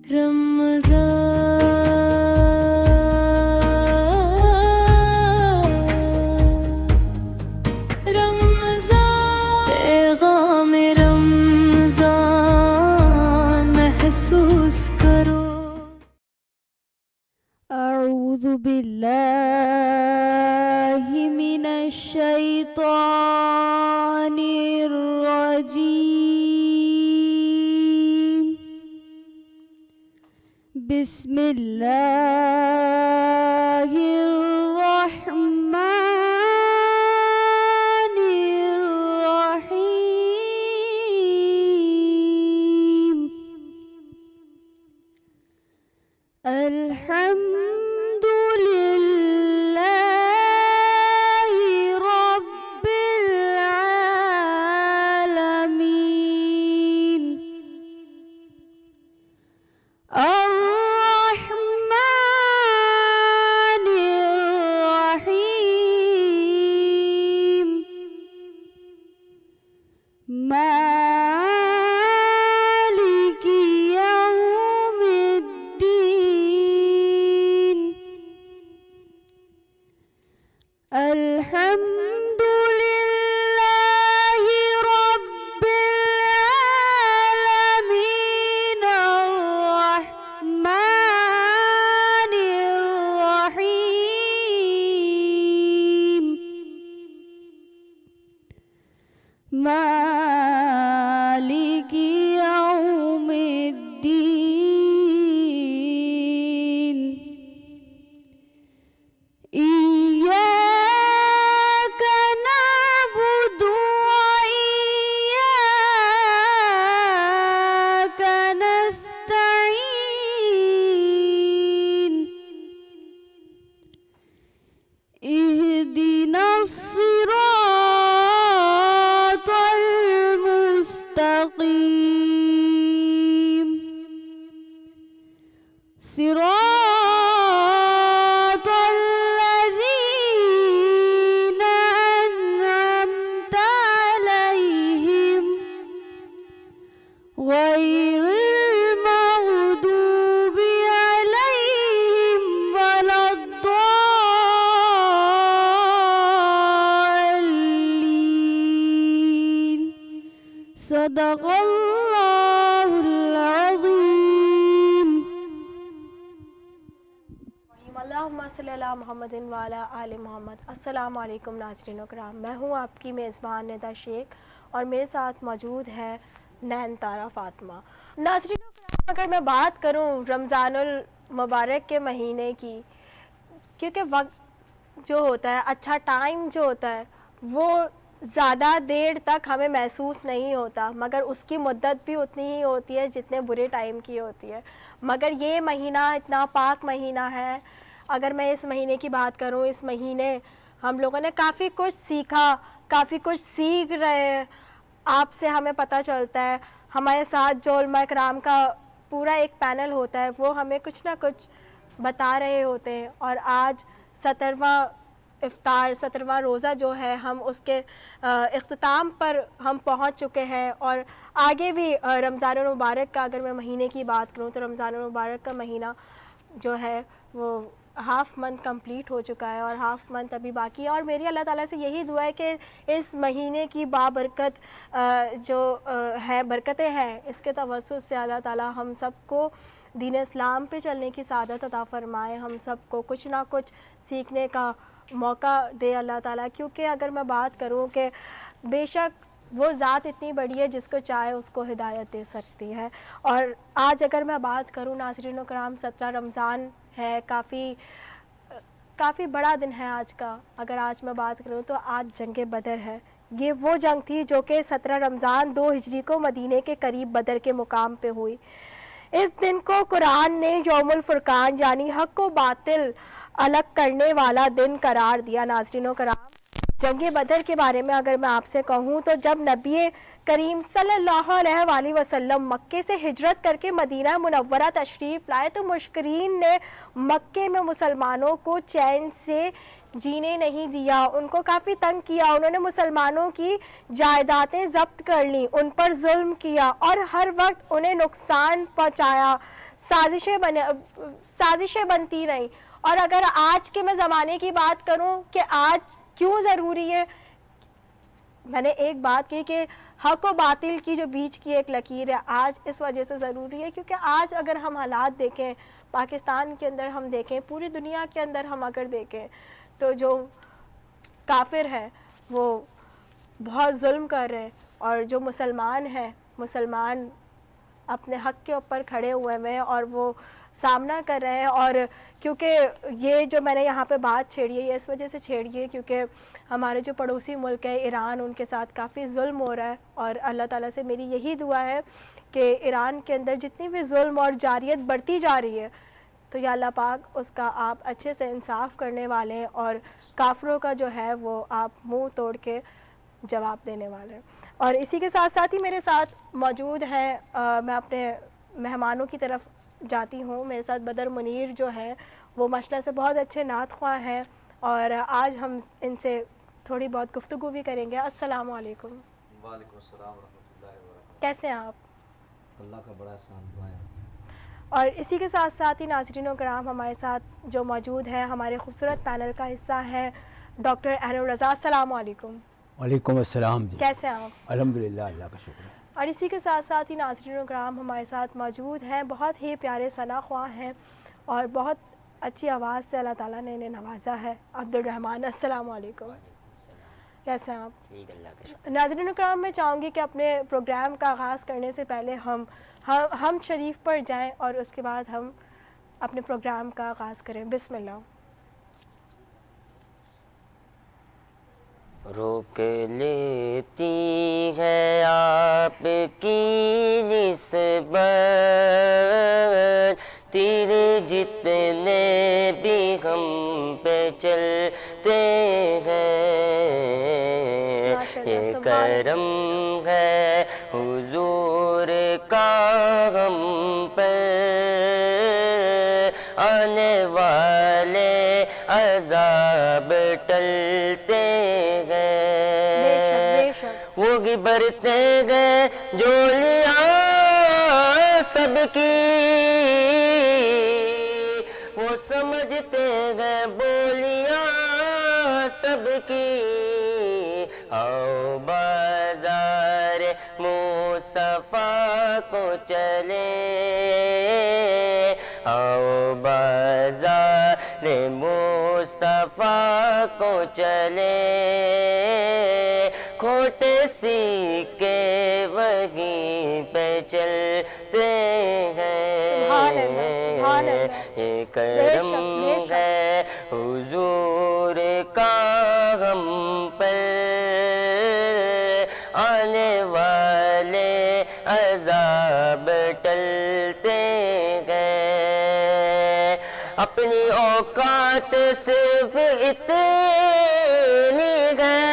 اعوذ باللہ من الشیطان الرجیم بسم اللہ الرحمن الرحیم الحمد للہ رب العالمین الرحمن الرحیم مالک یوم الدین الحمد للہ رب العالمین الرحمن الرحیم مالک یوم الدین ایاک نعبد وإیاک نستعین اهدنا الصراط المستقیم صراط الذین انعمت علیہم غیر المغضوب علیہم ولا الضالین صدق اللہ العظیم. اللہم صلی علی محمد وعلی آل محمد. السلام علیکم ناظرین و کرام، میں ہوں آپ کی میزبان ندا شیخ اور میرے ساتھ موجود ہے نین تارہ فاطمہ. ناظرین و کرام، اگر میں بات کروں رمضان المبارک کے مہینے کی، کیونکہ وقت جو ہوتا ہے، اچھا ٹائم جو ہوتا ہے، وہ زیادہ دیر تک ہمیں محسوس نہیں ہوتا، مگر اس کی مدت بھی اتنی ہی ہوتی ہے جتنے برے ٹائم کی ہوتی ہے. مگر یہ مہینہ اتنا پاک مہینہ ہے. اگر میں اس مہینے کی بات کروں، اس مہینے ہم لوگوں نے کافی کچھ سیکھا، کافی کچھ سیکھ رہے ہیں. آپ سے ہمیں پتہ چلتا ہے، ہمارے ساتھ جو علماء کرام کا پورا ایک پینل ہوتا ہے، وہ ہمیں کچھ نہ کچھ بتا رہے ہوتے ہیں. اور آج 17واں افطار، 17واں روزہ جو ہے، ہم اس کے اختتام پر ہم پہنچ چکے ہیں. اور آگے بھی رمضان المبارک کا اگر میں مہینے کی بات کروں تو رمضان المبارک کا مہینہ جو ہے وہ ہاف منتھ کمپلیٹ ہو چکا ہے اور ہاف منتھ ابھی باقی ہے. اور میری اللہ تعالیٰ سے یہی دعا ہے کہ اس مہینے کی بابرکت جو ہے برکتیں ہیں، اس کے توسط سے اللہ تعالیٰ ہم سب کو دین اسلام پہ چلنے کی سعادت عطا فرمائے، ہم سب کو کچھ نہ کچھ سیکھنے کا موقع دے اللہ تعالیٰ. کیونکہ اگر میں بات کروں کہ بے شک وہ ذات اتنی بڑی ہے، جس کو چاہے اس کو ہدایت دے سکتی ہے. اور آج اگر میں بات کروں ناظرین و کرام، 17 رمضان ہے، کافی بڑا دن ہے آج کا. اگر آج میں بات کروں تو آج جنگ بدر ہے. یہ وہ جنگ تھی جو کہ 17 رمضان 2 ہجری کو مدینے کے قریب بدر کے مقام پہ ہوئی. اس دن کو قرآن نے یوم الفرقان یعنی حق و باطل الگ کرنے والا دن قرار دیا. ناظرین و کرام، جنگ بدر کے بارے میں اگر میں آپ سے کہوں تو جب نبی کریم صلی اللہ علیہ وآلہ وسلم مکے سے ہجرت کر کے مدینہ منورہ تشریف لائے تو مشرکین نے مکے میں مسلمانوں کو چین سے جینے نہیں دیا، ان کو کافی تنگ کیا. انہوں نے مسلمانوں کی جائیدادیں ضبط کر لیں، ان پر ظلم کیا اور ہر وقت انہیں نقصان پہنچایا. سازشیں بنتی رہیں. اور اگر آج کے میں زمانے کی بات کروں کہ آج کیوں ضروری ہے, میں نے ایک بات کی کہ حق و باطل کی جو بیچ کی ایک لکیر ہے, آج اس وجہ سے ضروری ہے کیونکہ آج اگر ہم حالات دیکھیں پاکستان کے اندر, ہم دیکھیں پوری دنیا کے اندر, ہم اگر دیکھیں تو جو کافر ہیں وہ بہت ظلم کر رہے ہیں, اور جو مسلمان ہیں, مسلمان اپنے حق کے اوپر کھڑے ہوئے ہیں اور وہ سامنا کر رہے ہیں. اور کیونکہ یہ جو میں نے یہاں پہ بات چھیڑی ہے یہ اس وجہ سے چھیڑی ہے کیونکہ ہمارے جو پڑوسی ملک ہے ایران, ان کے ساتھ کافی ظلم ہو رہا ہے, اور اللہ تعالیٰ سے میری یہی دعا ہے کہ ایران کے اندر جتنی بھی ظلم اور جاریت بڑھتی جا رہی ہے تو یا اللہ پاک اس کا آپ اچھے سے انصاف کرنے والے ہیں, اور کافروں کا جو ہے وہ آپ منہ توڑ کے جواب دینے والے ہیں. اور اسی کے ساتھ ساتھ ہی میرے ساتھ موجود ہیں, میں اپنے مہمانوں کی طرف جاتی ہوں. میرے ساتھ بدر منیر جو ہیں وہ ماشاءاللہ سے بہت اچھے نعت خواں ہیں, اور آج ہم ان سے تھوڑی بہت گفتگو بھی کریں گے. السلام علیکم. وعلیکم السلام ورحمۃ اللہ وبرکاتہ. کیسے ہیں آپ؟ اللہ کا بڑا احسان دعائیں. اور اسی کے ساتھ ساتھ ہی ناظرین و کرام ہمارے ساتھ جو موجود ہیں ہمارے خوبصورت پینل کا حصہ ہیں ڈاکٹر عین الرضا. السلام علیکم. وعلیکم السلام جی. کیسے ہیں آپ؟ الحمدللہ, اللہ کا شکر ہے. اور اسی کے ساتھ ساتھ ہی ناظرین و کرام ہمارے ساتھ موجود ہیں بہت ہی پیارے ثنا خواں ہیں اور بہت اچھی آواز سے اللہ تعالیٰ نے انہیں نوازا ہے, عبد الرحمن. السلام علیکم. کیسے ہیں آپ؟ ٹھیک, اللہ کا شکر. ناظرین کرام میں چاہوں گی کہ اپنے پروگرام کا آغاز کرنے سے پہلے ہم شریف پر جائیں اور اس کے بعد ہم اپنے پروگرام کا آغاز کریں. بسم اللہ. روک لیتی ہے آپ کی نسبت تیر جتنے بھی ہم پہ چلتے ہیں, یہ کرم ہے حضور کا ہم پر, آنے والے عذاب ٹلتے وہ بھی برتے گئے جولیاں سب کی, وہ سمجھتے گئے بولیاں سب کی. آؤ بازار مصطفیٰ کو چلے, آؤ بازار مصطفیٰ کو چلے, کھوٹے سیکے وہیں پہ چلتے ہیں. سبحان اللہ, سبحان اللہ. یہ کرم ہے حضور کا ہم پر, آنے والے عذاب ٹلتے ہیں. اپنی اوقات صرف اتنی ہے,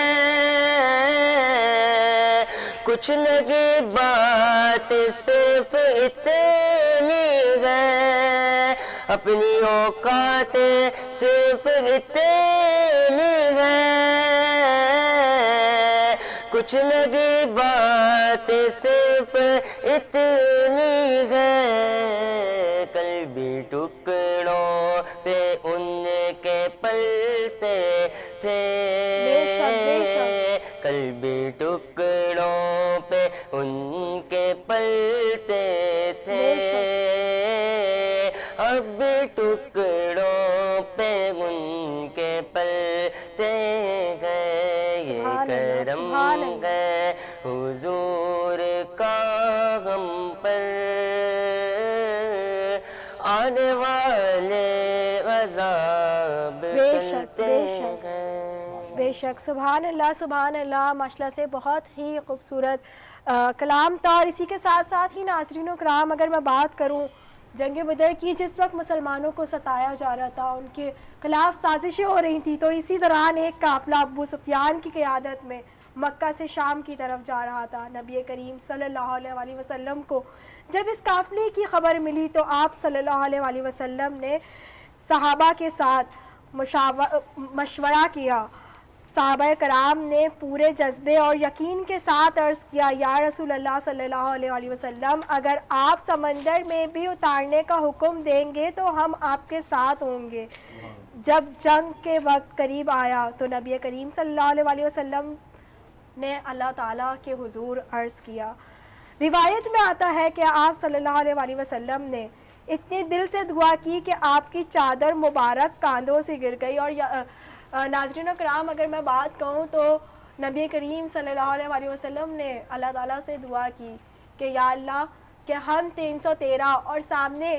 کچھ لگی بات صرف اتنی ہے, اپنی اوقات صرف اتنی ہے, کچھ لگی بات صرف اتنی ہے. کل بھی ٹکڑوں پہ ان کے پلتے تھے, کل بھی ٹکڑوں پہ ان کے پلتے تھے, اب بھی ٹکڑوں پہ ان کے پلتے ہیں. یہ کرم ہے حضور کا ہم پر, آنے والے عذاب ٹلتے ہیں. بے شک. سبحان اللہ, سبحان اللہ. ماشاءاللہ سے بہت ہی خوبصورت کلام تھا. اور اسی کے ساتھ ساتھ ہی ناظرین و کرام اگر میں بات کروں جنگ بدر کی, جس وقت مسلمانوں کو ستایا جا رہا تھا, ان کے خلاف سازشیں ہو رہی تھیں, تو اسی دوران ایک قافلہ ابو سفیان کی قیادت میں مکہ سے شام کی طرف جا رہا تھا. نبی کریم صلی اللہ علیہ وسلم کو جب اس قافلے کی خبر ملی تو آپ صلی اللہ علیہ وسلم نے صحابہ کے ساتھ مشورہ کیا صحابہ کرام نے پورے جذبے اور یقین کے ساتھ عرض کیا یا رسول اللہ صلی اللہ علیہ وآلہ وسلم اگر آپ سمندر میں بھی اتارنے کا حکم دیں گے تو ہم آپ کے ساتھ ہوں گے۔ جب جنگ کے وقت قریب آیا تو نبی کریم صلی اللہ علیہ وآلہ وسلم نے اللہ تعالیٰ کے حضور عرض کیا۔ روایت میں آتا ہے کہ آپ صلی اللہ علیہ وآلہ وسلم نے اتنے دل سے دعا کی کہ آپ کی چادر مبارک کاندھوں سے گر گئی۔ اور ناظرین و کرام اگر میں بات کہوں تو نبی کریم صلی اللہ علیہ وآلہ وسلم نے اللہ تعالیٰ سے دعا کی کہ یا اللہ کہ ہم 313 اور سامنے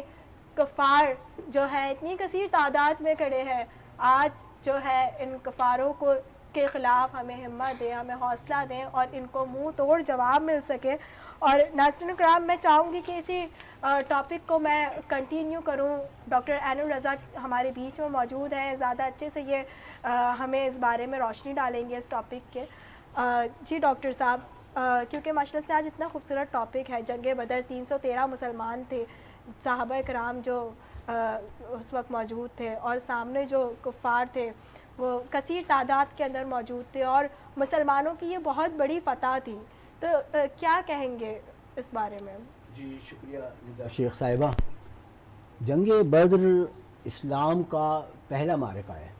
کفار جو ہے اتنی کثیر تعداد میں کھڑے ہیں، آج جو ہے ان کفاروں کو کے خلاف ہمیں ہمت دیں، ہمیں حوصلہ دیں اور ان کو منہ توڑ جواب مل سکے۔ اور ناظرین کرام میں چاہوں گی کہ اسی ٹاپک کو میں کنٹینیو کروں۔ ڈاکٹر عین الرضا ہمارے بیچ میں موجود ہیں، زیادہ اچھے سے یہ ہمیں اس بارے میں روشنی ڈالیں گے اس ٹاپک کے۔ جی ڈاکٹر صاحب، کیونکہ ماشاء اللہ سے آج اتنا خوبصورت ٹاپک ہے، جنگ بدر 313 مسلمان تھے، صحابہ کرام جو اس وقت موجود تھے اور سامنے جو کفار تھے وہ کثیر تعداد کے اندر موجود تھے اور مسلمانوں کی یہ بہت بڑی فتح تھی، تو کیا کہیں گے اس بارے میں؟ جی شکریہ ندا شیخ صاحبہ۔ جنگ بدر اسلام کا پہلا معرکہ ہے۔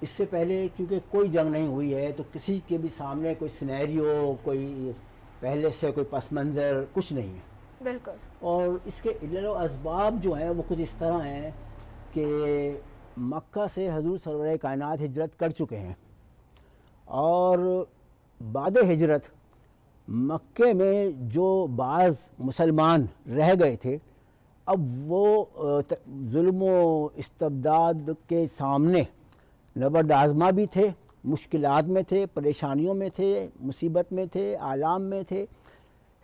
اس سے پہلے کیونکہ کوئی جنگ نہیں ہوئی ہے تو کسی کے بھی سامنے کوئی سینیریو، کوئی پہلے سے کوئی پس منظر کچھ نہیں ہے۔ بالکل۔ اور اس کے علل و اسباب جو ہیں وہ کچھ اس طرح ہیں کہ مکہ سے حضور سرور کائنات ہجرت کر چکے ہیں اور بعد ہجرت مکے میں جو بعض مسلمان رہ گئے تھے اب وہ ظلم و استبداد کے سامنے نبرد آزما بھی تھے، مشکلات میں تھے، پریشانیوں میں تھے، مصیبت میں تھے، آلام میں تھے،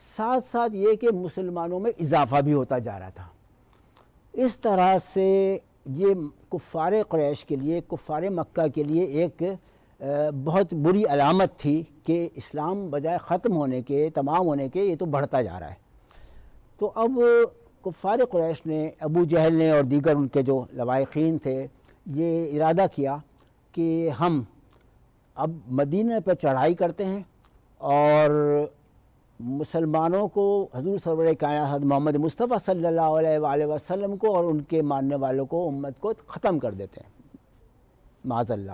ساتھ ساتھ یہ کہ مسلمانوں میں اضافہ بھی ہوتا جا رہا تھا۔ اس طرح سے یہ کفار قریش کے لیے، کفار مکہ کے لیے ایک بہت بری علامت تھی کہ اسلام بجائے ختم ہونے کے، تمام ہونے کے، یہ تو بڑھتا جا رہا ہے۔ تو اب کفار قریش نے، ابو جہل نے اور دیگر ان کے جو لواحقین تھے، یہ ارادہ کیا کہ ہم اب مدینہ پر چڑھائی کرتے ہیں اور مسلمانوں کو، حضور سرور کائنات محمد مصطفیٰ صلی اللہ علیہ وآلہ وسلم کو اور ان کے ماننے والوں کو، امت کو ختم کر دیتے ہیں، معاذ اللہ۔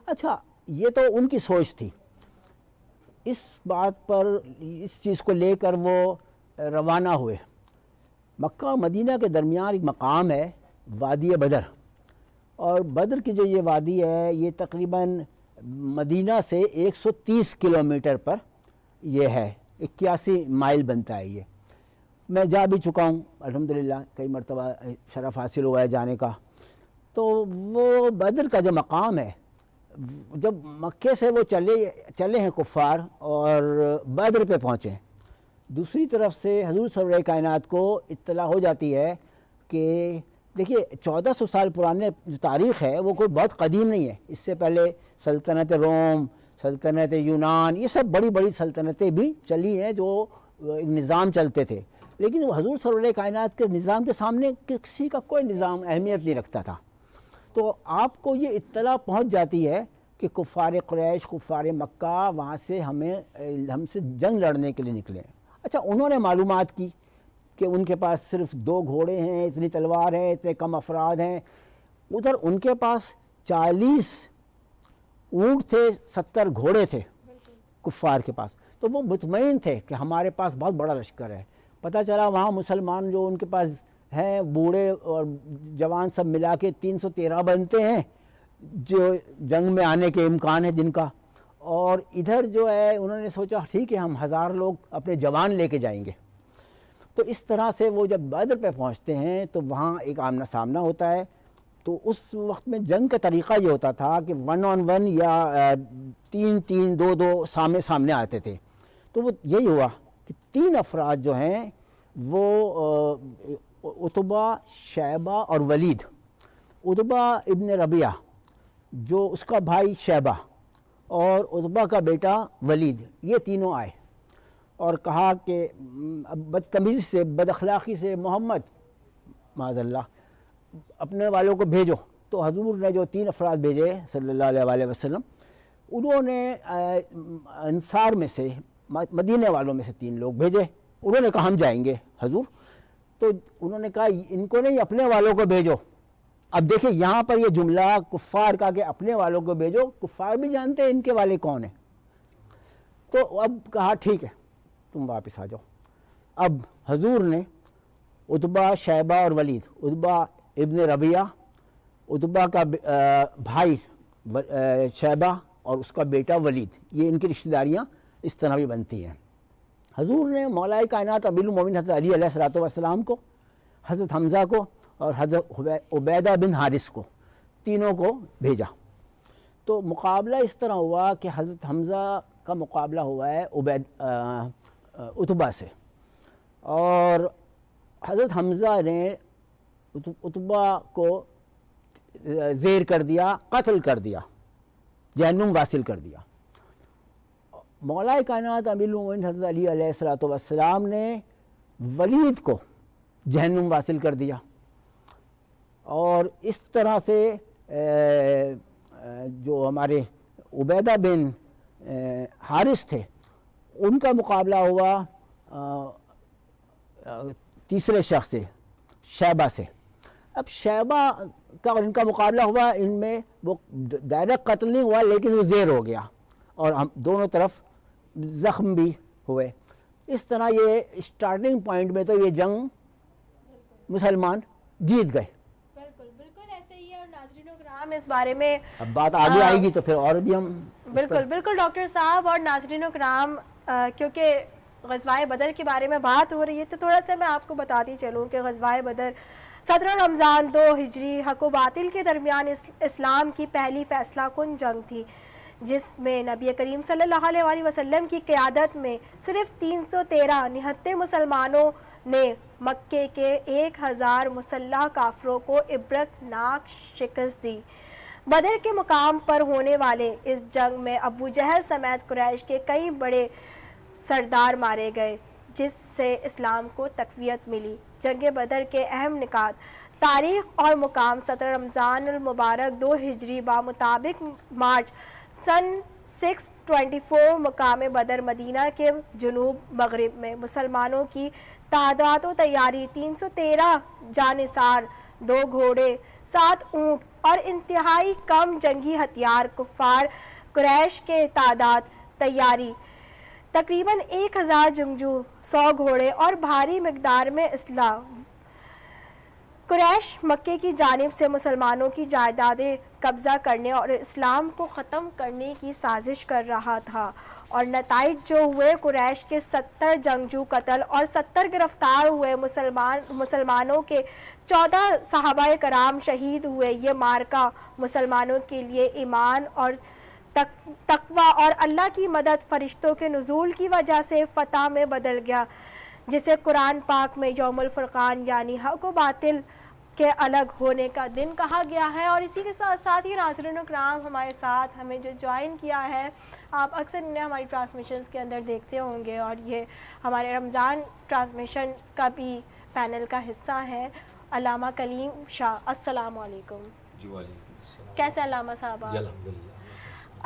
اچھا، یہ تو ان کی سوچ تھی۔ اس بات پر، اس چیز کو لے کر وہ روانہ ہوئے۔ مکہ اور مدینہ کے درمیان ایک مقام ہے وادی بدر، اور بدر کی جو یہ وادی ہے یہ تقریباً مدینہ سے 130 کلومیٹر پر یہ ہے، 81 مائل بنتا ہے یہ۔ میں جا بھی چکا ہوں الحمدللہ، کئی مرتبہ شرف حاصل ہوا ہے جانے کا۔ تو وہ بدر کا جو مقام ہے، جب مکے سے وہ چلے ہیں کفار اور بدر پہ پہنچے، دوسری طرف سے حضور سرور کائنات کو اطلاع ہو جاتی ہے کہ دیکھیے 1400 سال پرانے جو تاریخ ہے وہ کوئی بہت قدیم نہیں ہے۔ اس سے پہلے سلطنت روم، سلطنت یونان، یہ سب بڑی بڑی سلطنتیں بھی چلی ہیں جو ایک نظام چلتے تھے، لیکن وہ حضور صلی اللہ علیہ کائنات کے نظام کے سامنے کسی کا کوئی نظام اہمیت نہیں رکھتا تھا۔ تو آپ کو یہ اطلاع پہنچ جاتی ہے کہ کفار قریش، کفار مکہ وہاں سے ہم سے جنگ لڑنے کے لیے نکلے۔ اچھا، انہوں نے معلومات کی کہ ان کے پاس صرف 2 گھوڑے ہیں، اتنی تلوار ہیں، اتنے کم افراد ہیں۔ ادھر ان کے پاس 40 اونٹ تھے، 70 گھوڑے تھے کفار کے پاس۔ تو وہ مطمئن تھے کہ ہمارے پاس بہت بڑا لشکر ہے۔ پتہ چلا وہاں مسلمان جو ان کے پاس ہیں، بوڑھے اور جوان سب ملا کے 313 بنتے ہیں جو جنگ میں آنے کے امکان ہے جن کا، اور ادھر جو ہے انہوں نے سوچا ٹھیک ہے ہم 1000 لوگ اپنے جوان لے کے جائیں گے۔ تو اس طرح سے وہ جب بدر پہ پہنچتے ہیں تو وہاں ایک آمنا سامنا ہوتا ہے۔ تو اس وقت میں جنگ کا طریقہ یہ ہوتا تھا کہ 1 on 1 یا 3-3، 2-2 سامنے سامنے آتے تھے۔ تو وہ یہی ہوا کہ 3 افراد جو ہیں وہ عتبہ، شیبہ اور ولید۔ عتبہ ابن ربیعہ جو اس کا بھائی شیبہ اور عتبہ کا بیٹا ولید، یہ تینوں آئے اور کہا کہ بدتمیزی سے، بد اخلاقی سے، محمد معاذ اللہ اپنے والوں کو بھیجو تو حضور نے جو 3 افراد بھیجے صلی اللہ علیہ وسلم، انہوں نے انصار میں سے، مدینے والوں میں سے 3 لوگ بھیجے. انہوں نے کہا ہم جائیں گے حضور. تو انہوں نے کہا ان کو نہیں، اپنے والوں کو بھیجو. اب دیکھیں یہاں پر یہ جملہ کفار کا کہ اپنے والوں کو بھیجو، کفار بھی جانتے ہیں ان کے والے کون ہیں. تو اب کہا ٹھیک ہے تم واپس آ جاؤ. اب حضور نے عتبہ، شیبہ اور ولید، عتبہ ابن ربیعہ، عتبہ کا بھائی شیبہ اور اس کا بیٹا ولید، یہ ان کی رشتہ داریاں اس طرح بھی بنتی ہیں. حضور نے مولا کائنات امیر المومنین حضرت علی علیہ السلام کو، حضرت حمزہ کو اور حضرت عبیدہ بن حارث کو، تینوں کو بھیجا. تو مقابلہ اس طرح ہوا کہ حضرت حمزہ کا مقابلہ ہوا ہے عتبہ سے، اور حضرت حمزہ نے عتبہ کو زیر کر دیا، قتل کر دیا، جہنم واصل کر دیا. مولا کائنات امیر المومنین حضرت علی علیہ السلام نے ولید کو جہنم واصل کر دیا. اور اس طرح سے جو ہمارے عبیدہ بن حارث تھے ان کا مقابلہ ہوا تیسرے شخص سے، شیبہ سے. اب شیبہ کا اور ان کا مقابلہ ہوا، ان میں وہ ڈائریکٹ قتل نہیں ہوا لیکن وہ زیر ہو گیا اور ہم دونوں طرف زخم بھی ہوئے. اس طرح یہ اسٹارٹنگ پوائنٹ میں تو یہ جنگ مسلمان جیت گئے. بالکل ایسے ہی ہے. اور ناظرین و کرام اس بارے میں اب بات آگے آئے گی تو پھر اور بھی ہم بالکل ڈاکٹر صاحب اور ناظرین و کرام، کیونکہ غزوہ بدر کے بارے میں بات ہو رہی ہے تو تھوڑا سا میں آپ کو بتاتی چلوں کہ غزوہ بدر 17 رمضان 2 ہجری حق و باطل کے درمیان اسلام کی پہلی فیصلہ کن جنگ تھی، جس میں نبی کریم صلی اللہ علیہ وسلم کی قیادت میں صرف 313 نہتے مسلمانوں نے مکے کے 1000 مسلح کافروں کو عبرتناک شکست دی. بدر کے مقام پر ہونے والے اس جنگ میں ابو جہل سمیت قریش کے کئی بڑے سردار مارے گئے، جس سے اسلام کو تقویت ملی. جنگ بدر کے اہم نکات: تاریخ اور مقام 17 رمضان المبارک 2 ہجری بمطابق مارچ سن 624 مقام بدر مدینہ کے جنوب مغرب میں. مسلمانوں کی تعداد و تیاری 313 جانثار، 2 گھوڑے، 7 اونٹ اور انتہائی کم جنگی ہتھیار. کفار قریش کے تعداد تیاری تقریباً 1000 جنگجو، 100 گھوڑے اور بھاری مقدار میں اسلحہ. قریش مکے کی جانب سے مسلمانوں کی جائیدادیں قبضہ کرنے اور اسلام کو ختم کرنے کی سازش کر رہا تھا، اور نتائج جو ہوئے قریش کے 70 جنگجو قتل اور 70 گرفتار ہوئے. مسلمانوں کے 14 صحابہ کرام شہید ہوئے. یہ مارکہ مسلمانوں کے لیے ایمان اور تقوی اور اللہ کی مدد، فرشتوں کے نزول کی وجہ سے فتح میں بدل گیا، جسے قرآن پاک میں یوم الفرقان یعنی حق و باطل کے الگ ہونے کا دن کہا گیا ہے. اور اسی کے ساتھ ساتھ ہی ناظرین و کرام ہمارے ساتھ ہمیں جو جوائن کیا ہے، آپ اکثر انہیں ہماری ٹرانسمیشنز کے اندر دیکھتے ہوں گے، اور یہ ہمارے رمضان ٹرانسمیشن کا بھی پینل کا حصہ ہیں، علامہ کلیم شاہ. السلام علیکم. جی وعلیکم السلام. کیسے علامہ صاحب آپ؟ الحمدللہ.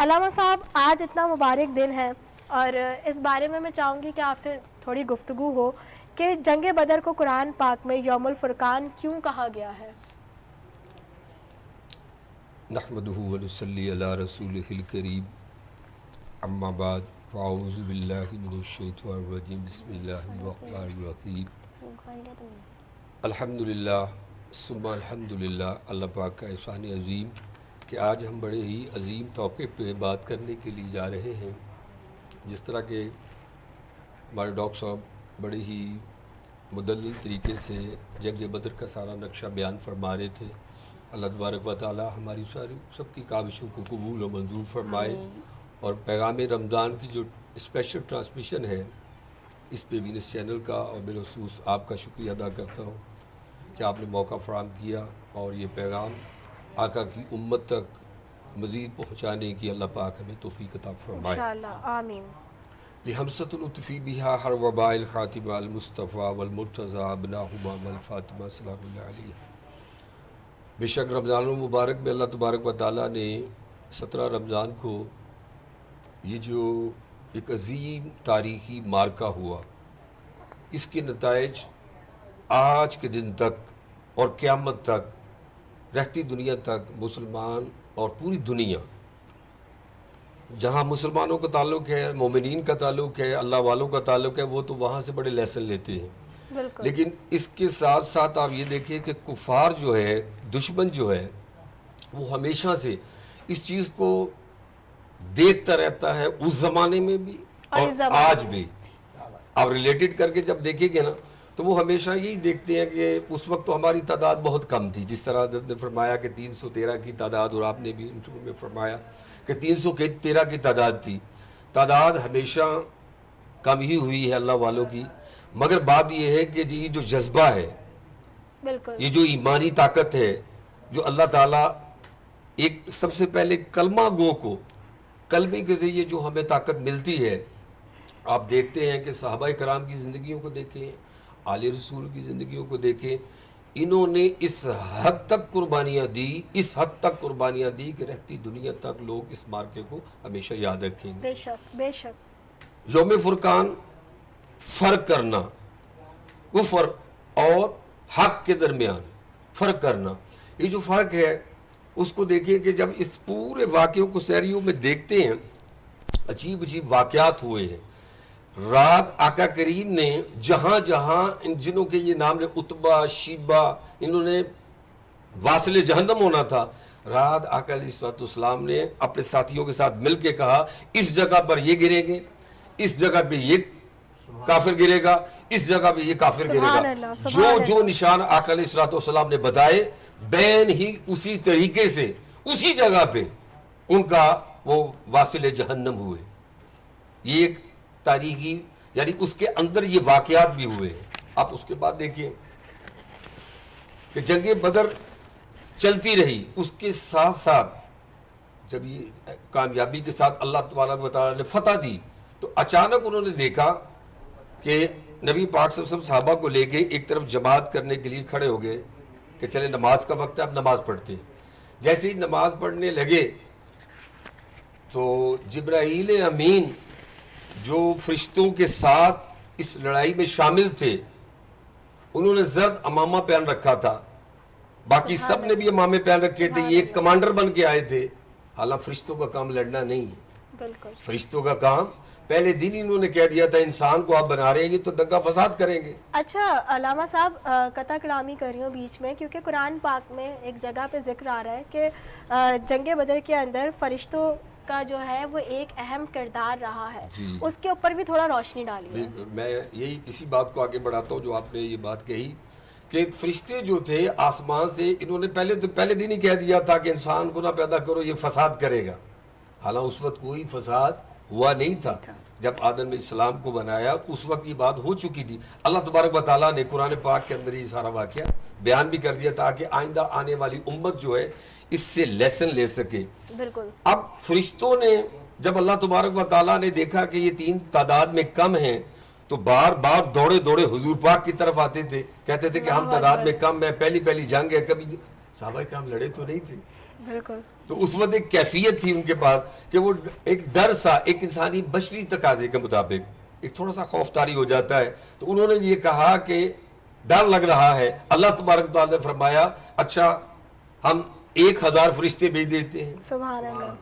علامہ صاحب آج اتنا مبارک دن ہے، اور اس بارے میں چاہوں گی کہ آپ سے تھوڑی گفتگو ہو کہ جنگ بدر کو قرآن پاک میں یوم الفرقان کیوں کہا گیا ہے؟ نحمدہ و نصلی علی رسولہ الکریم، اما بعد فاعوذ باللہ من الشیطان الرجیم، بسم اللہ الرحمن الرحیم. الحمدللہ ثم الحمدللہ. اللہ پاک کا احسان عظیم کہ آج ہم بڑے ہی عظیم توقع پہ بات کرنے کے لیے جا رہے ہیں. جس طرح کہ ہمارے ڈاکٹر صاحب بڑے ہی مدلل طریقے سے جنگ بدر کا سارا نقشہ بیان فرما رہے تھے. اللہ تبارک و تعالی ہماری ساری سب کی کاوشوں کو قبول و منظور فرمائے. اور پیغام رمضان کی جو اسپیشل ٹرانسمیشن ہے، اس پہ بھی اس چینل کا اور بالخصوص آپ کا شکریہ ادا کرتا ہوں کہ آپ نے موقع فراہم کیا اور یہ پیغام آقا کی امت تک مزید پہنچانے کی اللہ پاک ہمیں توفیق عطا فرمائے. انشاءاللہ آمین. لحمصۃ الطفی بہا ہر وباء الخاتمہ المصطفیٰ والمرتضیٰ ابناہما والفاطمہ سلام اللہ علیہ. بے شک رمضان المبارک میں اللہ تبارک و تعالیٰ نے 17 رمضان کو یہ جو ایک عظیم تاریخی معرکہ ہوا، اس کے نتائج آج کے دن تک اور قیامت تک، رہتی دنیا تک مسلمان اور پوری دنیا، جہاں مسلمانوں کا تعلق ہے، مومنین کا تعلق ہے، اللہ والوں کا تعلق ہے، وہ تو وہاں سے بڑے لیسن لیتے ہیں۔ بالکل لیکن اس کے ساتھ ساتھ آپ یہ دیکھیں کہ کفار جو ہے، دشمن جو ہے، وہ ہمیشہ سے اس چیز کو دیکھتا رہتا ہے، اس زمانے میں بھی اور اس زمانے آج بھی۔ آپ ریلیٹڈ کر کے جب دیکھیں گے نا تو وہ ہمیشہ یہی دیکھتے ہیں کہ اس وقت تو ہماری تعداد بہت کم تھی، جس طرح حضرت نے فرمایا کہ 313 کی تعداد، اور آپ نے بھی انٹرویو میں فرمایا کہ 313 کی تعداد تھی۔ تعداد ہمیشہ کم ہی ہوئی ہے اللہ والوں کی، مگر بات یہ ہے کہ یہ جو جذبہ ہے، بالکل یہ جو ایمانی طاقت ہے، جو اللہ تعالیٰ ایک سب سے پہلے کلمہ گو کو، کلمے کے ذریعے جو ہمیں طاقت ملتی ہے، آپ دیکھتے ہیں کہ صحابہ کرام کی زندگیوں کو دیکھیں، آل رسول کی زندگیوں کو دیکھیں، انہوں نے اس حد تک قربانیاں دی، اس حد تک قربانیاں دی کہ رہتی دنیا تک لوگ اس مارکے کو ہمیشہ یاد رکھیں گے۔ بے شک بے شک یوم فرقان، فرق کرنا، کفر اور حق کے درمیان فرق کرنا، یہ جو فرق ہے اس کو دیکھیں کہ جب اس پورے واقعوں کو سیریوں میں دیکھتے ہیں، عجیب عجیب واقعات ہوئے ہیں۔ رات آقا کریم نے جہاں جہاں ان جنوں کے یہ نام نے عتبہ، شیبہ، انہوں نے واصل جہنم ہونا تھا، رات آقا علیہ السلام نے اپنے ساتھیوں کے ساتھ مل کے کہا اس جگہ پر یہ گریں گے، اس جگہ پہ یہ کافر گرے گا، اس جگہ پہ یہ کافر گرے سبحان گا۔ اللہ، سبحان اللہ۔ جو نشان آقا علیہ السلام نے بتائے، بین ہی اسی طریقے سے اسی جگہ پہ ان کا وہ واصل جہنم ہوئے۔ یہ ایک تاریخی، یعنی اس کے اندر یہ واقعات بھی ہوئے۔ آپ اس کے بعد دیکھیں کہ جنگ بدر چلتی رہی، اس کے ساتھ ساتھ جب یہ کامیابی کے ساتھ اللہ تبارک و تعالیٰ نے فتح دی تو اچانک انہوں نے دیکھا کہ نبی پاک صلی اللہ علیہ وسلم صحابہ کو لے کے ایک طرف جماعت کرنے کے لیے کھڑے ہو گئے کہ چلے نماز کا وقت ہے، اب نماز پڑھتے ہیں۔ جیسے ہی نماز پڑھنے لگے تو جبرائیل امین جو فرشتوں کے ساتھ اس لڑائی میں شامل تھے، انہوں نے زرد امامہ پہن رکھا تھا، باقی سب نے بھی امامے پہن رکھے تھے، یہ ایک کمانڈر بن کے آئے تھے۔ حالانکہ فرشتوں کا کام لڑنا نہیں ہے، بالکل فرشتوں کا کام پہلے دن انہوں نے کہہ دیا تھا انسان کو آپ بنا رہے ہیں، یہ تو دنگا فساد کریں گے۔ اچھا علامہ صاحب، قطع کلامی کر رہی ہوں بیچ میں، کیونکہ قرآن پاک میں ایک جگہ پہ ذکر آ رہا ہے کہ جنگ بدر کے اندر فرشتوں کا جو ہے وہ ایک اہم کردار رہا ہے، جی۔ اس کے اوپر بھی تھوڑا روشنی ڈالیے۔ میں یہی اسی بات کو آگے بڑھاتا ہوں جو آپ نے یہ بات کہی کہ فرشتے جو تھے آسمان سے، انہوں نے پہلے دن ہی کہہ دیا تھا کہ انسان کو نہ پیدا کرو، یہ فساد کرے گا۔ حالانکہ اس وقت کوئی فساد ہوا نہیں تھا، جب آدم علیہ السلام کو بنایا اس وقت یہ بات ہو چکی تھی۔ اللہ تبارک و تعالیٰ نے قرآن پاک کے اندر یہ سارا واقعہ بیان بھی کر دیا تاکہ آئندہ آنے والی امت جو ہے اس سے لیسن لے سکے۔ بالکل اب فرشتوں نے جب اللہ تبارک و تعالیٰ نے دیکھا کہ یہ 3 تعداد میں کم ہیں تو بار بار دوڑے دوڑے حضور پاک کی طرف آتے تھے، کہتے تھے کہ ہم تعداد میں کم ہیں، پہلی جنگ ہے، کبھی صحابہ کرام لڑے تو نہیں تھے۔ بالکل تو اس وقت ایک کیفیت تھی ان کے پاس کہ وہ ایک ڈر سا، ایک انسانی بشری تقاضے کے مطابق ایک تھوڑا سا خوف طاری ہو جاتا ہے، تو انہوں نے یہ کہا کہ ڈر لگ رہا ہے۔ اللہ تبارک و تعالیٰ نے فرمایا اچھا ہم 1000 فرشتے بھیج دیتے ہیں۔ سبحان اللہ۔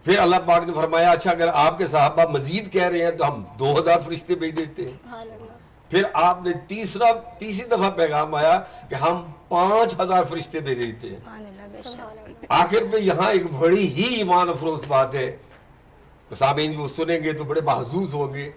پھر اللہ پاک نے فرمایا اچھا اگر آپ کے صحابہ مزید کہہ رہے ہیں تو ہم 2000 فرشتے بھیج دیتے ہیں۔ سبحان اللہ۔ پھر آپ نے تیسری دفعہ پیغام آیا کہ ہم 5000 فرشتے بھیج دیتے ہیں۔ سبحان اللہ۔ آخر پہ یہاں ایک بڑی ہی ایمان افروز بات ہے، سامعین وہ سنیں گے تو بڑے محظوظ ہوں گے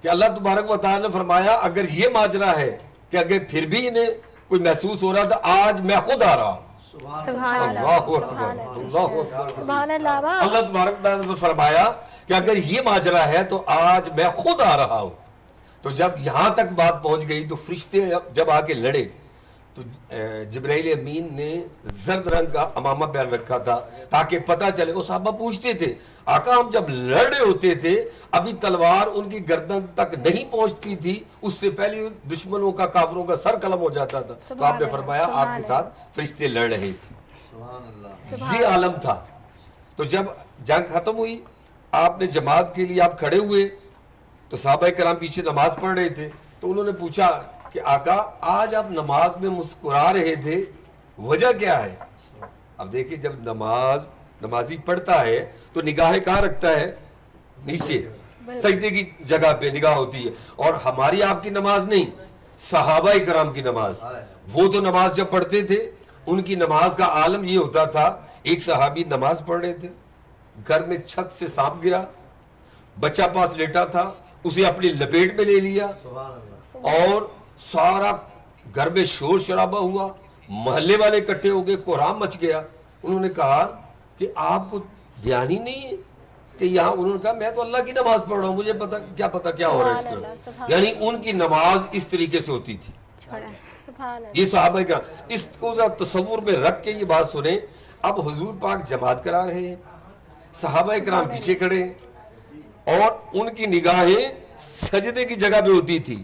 کہ اللہ تبارک و تعالیٰ نے فرمایا اگر یہ ماجرا ہے کہ اگر پھر بھی انہیں کوئی محسوس ہو رہا تھا، آج میں خود آ رہا ہوں۔ سبحان اللہ۔ اللہ اکبر، اللہ اکبر۔ سبحان اللہ۔ اللہ تبارک و تعالیٰ نے فرمایا کہ اگر یہ ماجرا ہے تو آج میں خود آ رہا ہوں۔ تو جب یہاں تک بات پہنچ گئی تو فرشتے جب آ کے لڑے تو جبرائیل امین نے زرد رنگ کا امامہ پہن رکھا تھا تاکہ پتہ چلے. وہ صحابہ پوچھتے تھے آقا ہم جب لڑ رہے ہوتے تھے ابھی تلوار ان کی گردن تک نہیں پہنچتی تھی, اس سے پہلے دشمنوں کا کافروں کا سر قلم ہو جاتا تھا. تو آپ نے فرمایا آپ کے ساتھ فرشتے لڑ رہے تھے. یہ عالم تھا. تو جب جنگ ختم ہوئی آپ نے جماعت کے لیے آپ کھڑے ہوئے تو صحابہ کرام پیچھے نماز پڑھ رہے تھے. تو انہوں نے پوچھا کہ آقا آج آپ نماز میں مسکرا رہے تھے, وجہ کیا ہے؟ اب دیکھیں جب نمازی پڑھتا ہے تو نگاہیں کہاں رکھتا ہے؟ نیچے سجدے کی جگہ پہ نگاہ ہوتی ہے. اور ہماری آپ کی نماز نہیں, صحابہ کرام کی نماز. وہ تو نماز جب پڑھتے تھے ان کی نماز کا عالم یہ ہوتا تھا, ایک صحابی نماز پڑھ رہے تھے, گھر میں چھت سے سانپ گرا, بچہ پاس لیٹا تھا, اسے اپنی لپیٹ میں لے لیا اور سارا گھر میں شور شرابہ ہوا, محلے والے اکٹھے ہو گئے, کوہرام مچ گیا. انہوں نے کہا کہ آپ کو دھیان ہی نہیں ہے کہ یہاں, انہوں نے کہا میں تو اللہ کی نماز پڑھ رہا ہوں, مجھے پتا کیا ہو رہا ہے اس طرح. یعنی ان کی نماز اس طریقے سے ہوتی تھی. یہ صحابہ کا اس کو تصور میں رکھ کے یہ بات سنیں. اب حضور پاک جماعت کرا رہے ہیں, صحابہ کرام پیچھے کھڑے ہیں اور ان کی نگاہیں سجدے کی جگہ پہ ہوتی تھی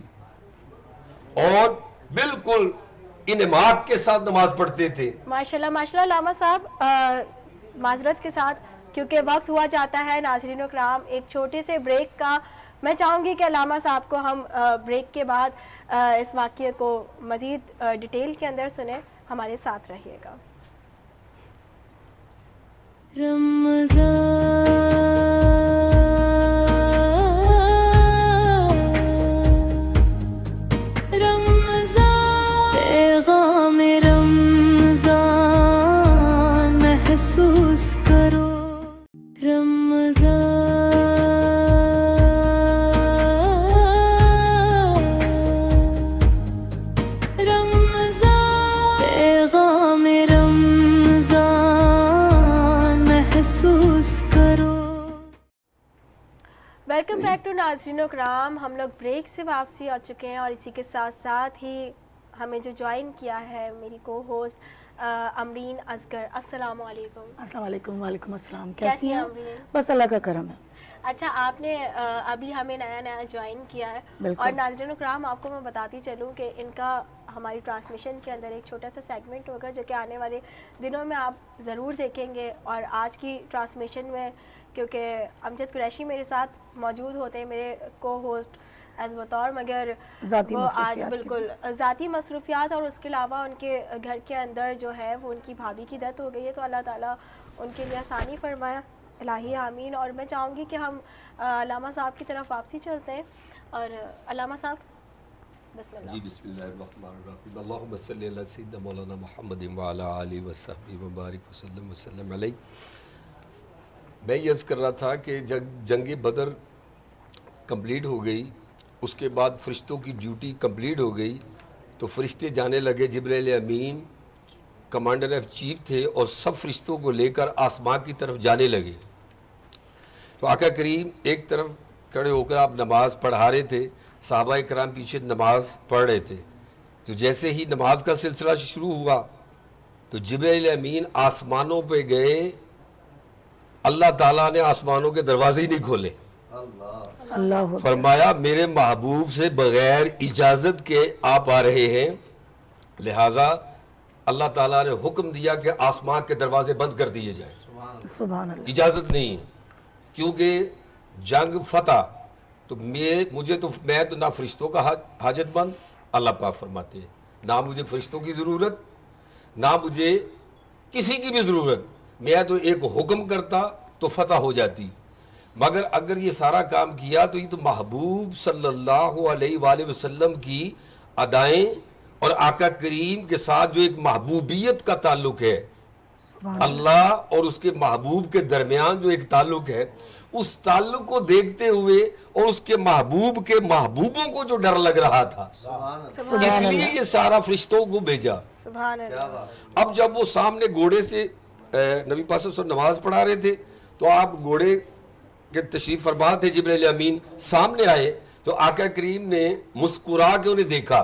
اور بالکل انعماق کے ساتھ نماز پڑھتے تھے. ماشاءاللہ ماشاءاللہ. علامہ صاحب معذرت کے ساتھ کیونکہ وقت ہوا جاتا ہے ناظرین و کرام, ایک چھوٹے سے بریک کا میں چاہوں گی کہ علامہ صاحب کو ہم بریک کے بعد اس واقعے کو مزید ڈیٹیل کے اندر سنیں. ہمارے ساتھ رہیے گا. پیغام رمضان محسوس کرو, پیغام رمضان محسوس کرو. ویلکم بیک ٹو ناظرین و کرام. ہم لوگ بریک سے واپسی آ چکے ہیں اور اسی کے ساتھ ساتھ ہی ہمیں جو جوائن کیا ہے میری کو ہوسٹ امرین اصغر. السلام علیکم. السلام علیکم. وعلیکم السلام. کیسی ہیں امرین؟ بس اللہ کا کرم ہے. اچھا, آپ نے ابھی ہمیں نیا جوائن کیا ہے اور ناظرین اکرام آپ کو میں بتاتی چلوں کہ ان کا ہماری ٹرانسمیشن کے اندر ایک چھوٹا سا سیگمنٹ ہوگا جو کہ آنے والے دنوں میں آپ ضرور دیکھیں گے. اور آج کی ٹرانسمیشن میں کیونکہ امجد قریشی میرے ساتھ موجود ہوتے ہیں میرے کو ہوسٹ ایز بطور, مگر وہ آج بالکل ذاتی مصروفیات اور اس کے علاوہ ان کے گھر کے اندر جو ہے وہ ان کی بھابھی کی ڈیتھ ہو گئی ہے. تو اللہ تعالیٰ ان کے لیے آسانی فرمایا, الہی آمین. اور میں چاہوں گی کہ ہم علامہ صاحب کی طرف واپسی چلتے ہیں. اور علامہ صاحب بسم اللہ. جی بسم اللہ الرحمن الرحیم. اللہم صلی علی سیدنا مولانا محمد وعلی آلہ وصحبہ وبارک وسلم علیہ. میں یہ عرض کر رہا تھا کہ جنگ بدر کمپلیٹ ہو گئی, اس کے بعد فرشتوں کی ڈیوٹی کمپلیٹ ہو گئی تو فرشتے جانے لگے. جبرائیل امین کمانڈر آف چیف تھے اور سب فرشتوں کو لے کر آسمان کی طرف جانے لگے. تو آقا کریم ایک طرف کھڑے ہو کر آپ نماز پڑھا رہے تھے, صحابہ کرام پیچھے نماز پڑھ رہے تھے. تو جیسے ہی نماز کا سلسلہ شروع ہوا تو جبرائیل امین آسمانوں پہ گئے, اللہ تعالیٰ نے آسمانوں کے دروازے ہی نہیں کھولے. اللہ فرمایا میرے محبوب سے بغیر اجازت کے آپ آ رہے ہیں, لہٰذا اللہ تعالیٰ نے حکم دیا کہ آسمان کے دروازے بند کر دیے جائیں. سبحان اللہ. اجازت نہیں ہے کیونکہ جنگ فتح تو میں تو نہ فرشتوں کا حاجت مند, اللہ پاک فرماتے ہیں, نہ مجھے فرشتوں کی ضرورت نہ مجھے کسی کی بھی ضرورت. میں تو ایک حکم کرتا تو فتح ہو جاتی, مگر اگر یہ سارا کام کیا تو یہ تو محبوب صلی اللہ علیہ وآلہ وسلم کی ادائیں اور آقا کریم کے ساتھ جو ایک محبوبیت کا تعلق ہے, اللہ اور اس کے محبوب کے درمیان جو ایک تعلق ہے, اس تعلق کو دیکھتے ہوئے اور اس کے محبوب کے محبوبوں کو جو ڈر لگ رہا تھا اس لیے یہ سارا فرشتوں کو بھیجا. سبحان اللہ. اب جب وہ سامنے گھوڑے سے نبی پاک صلی اللہ علیہ وسلم نماز پڑھا رہے تھے تو آپ گھوڑے کے تشریف فرما تھے, جبرائیل امین سامنے آئے تو آقا کریم نے مسکرا کے انہیں دیکھا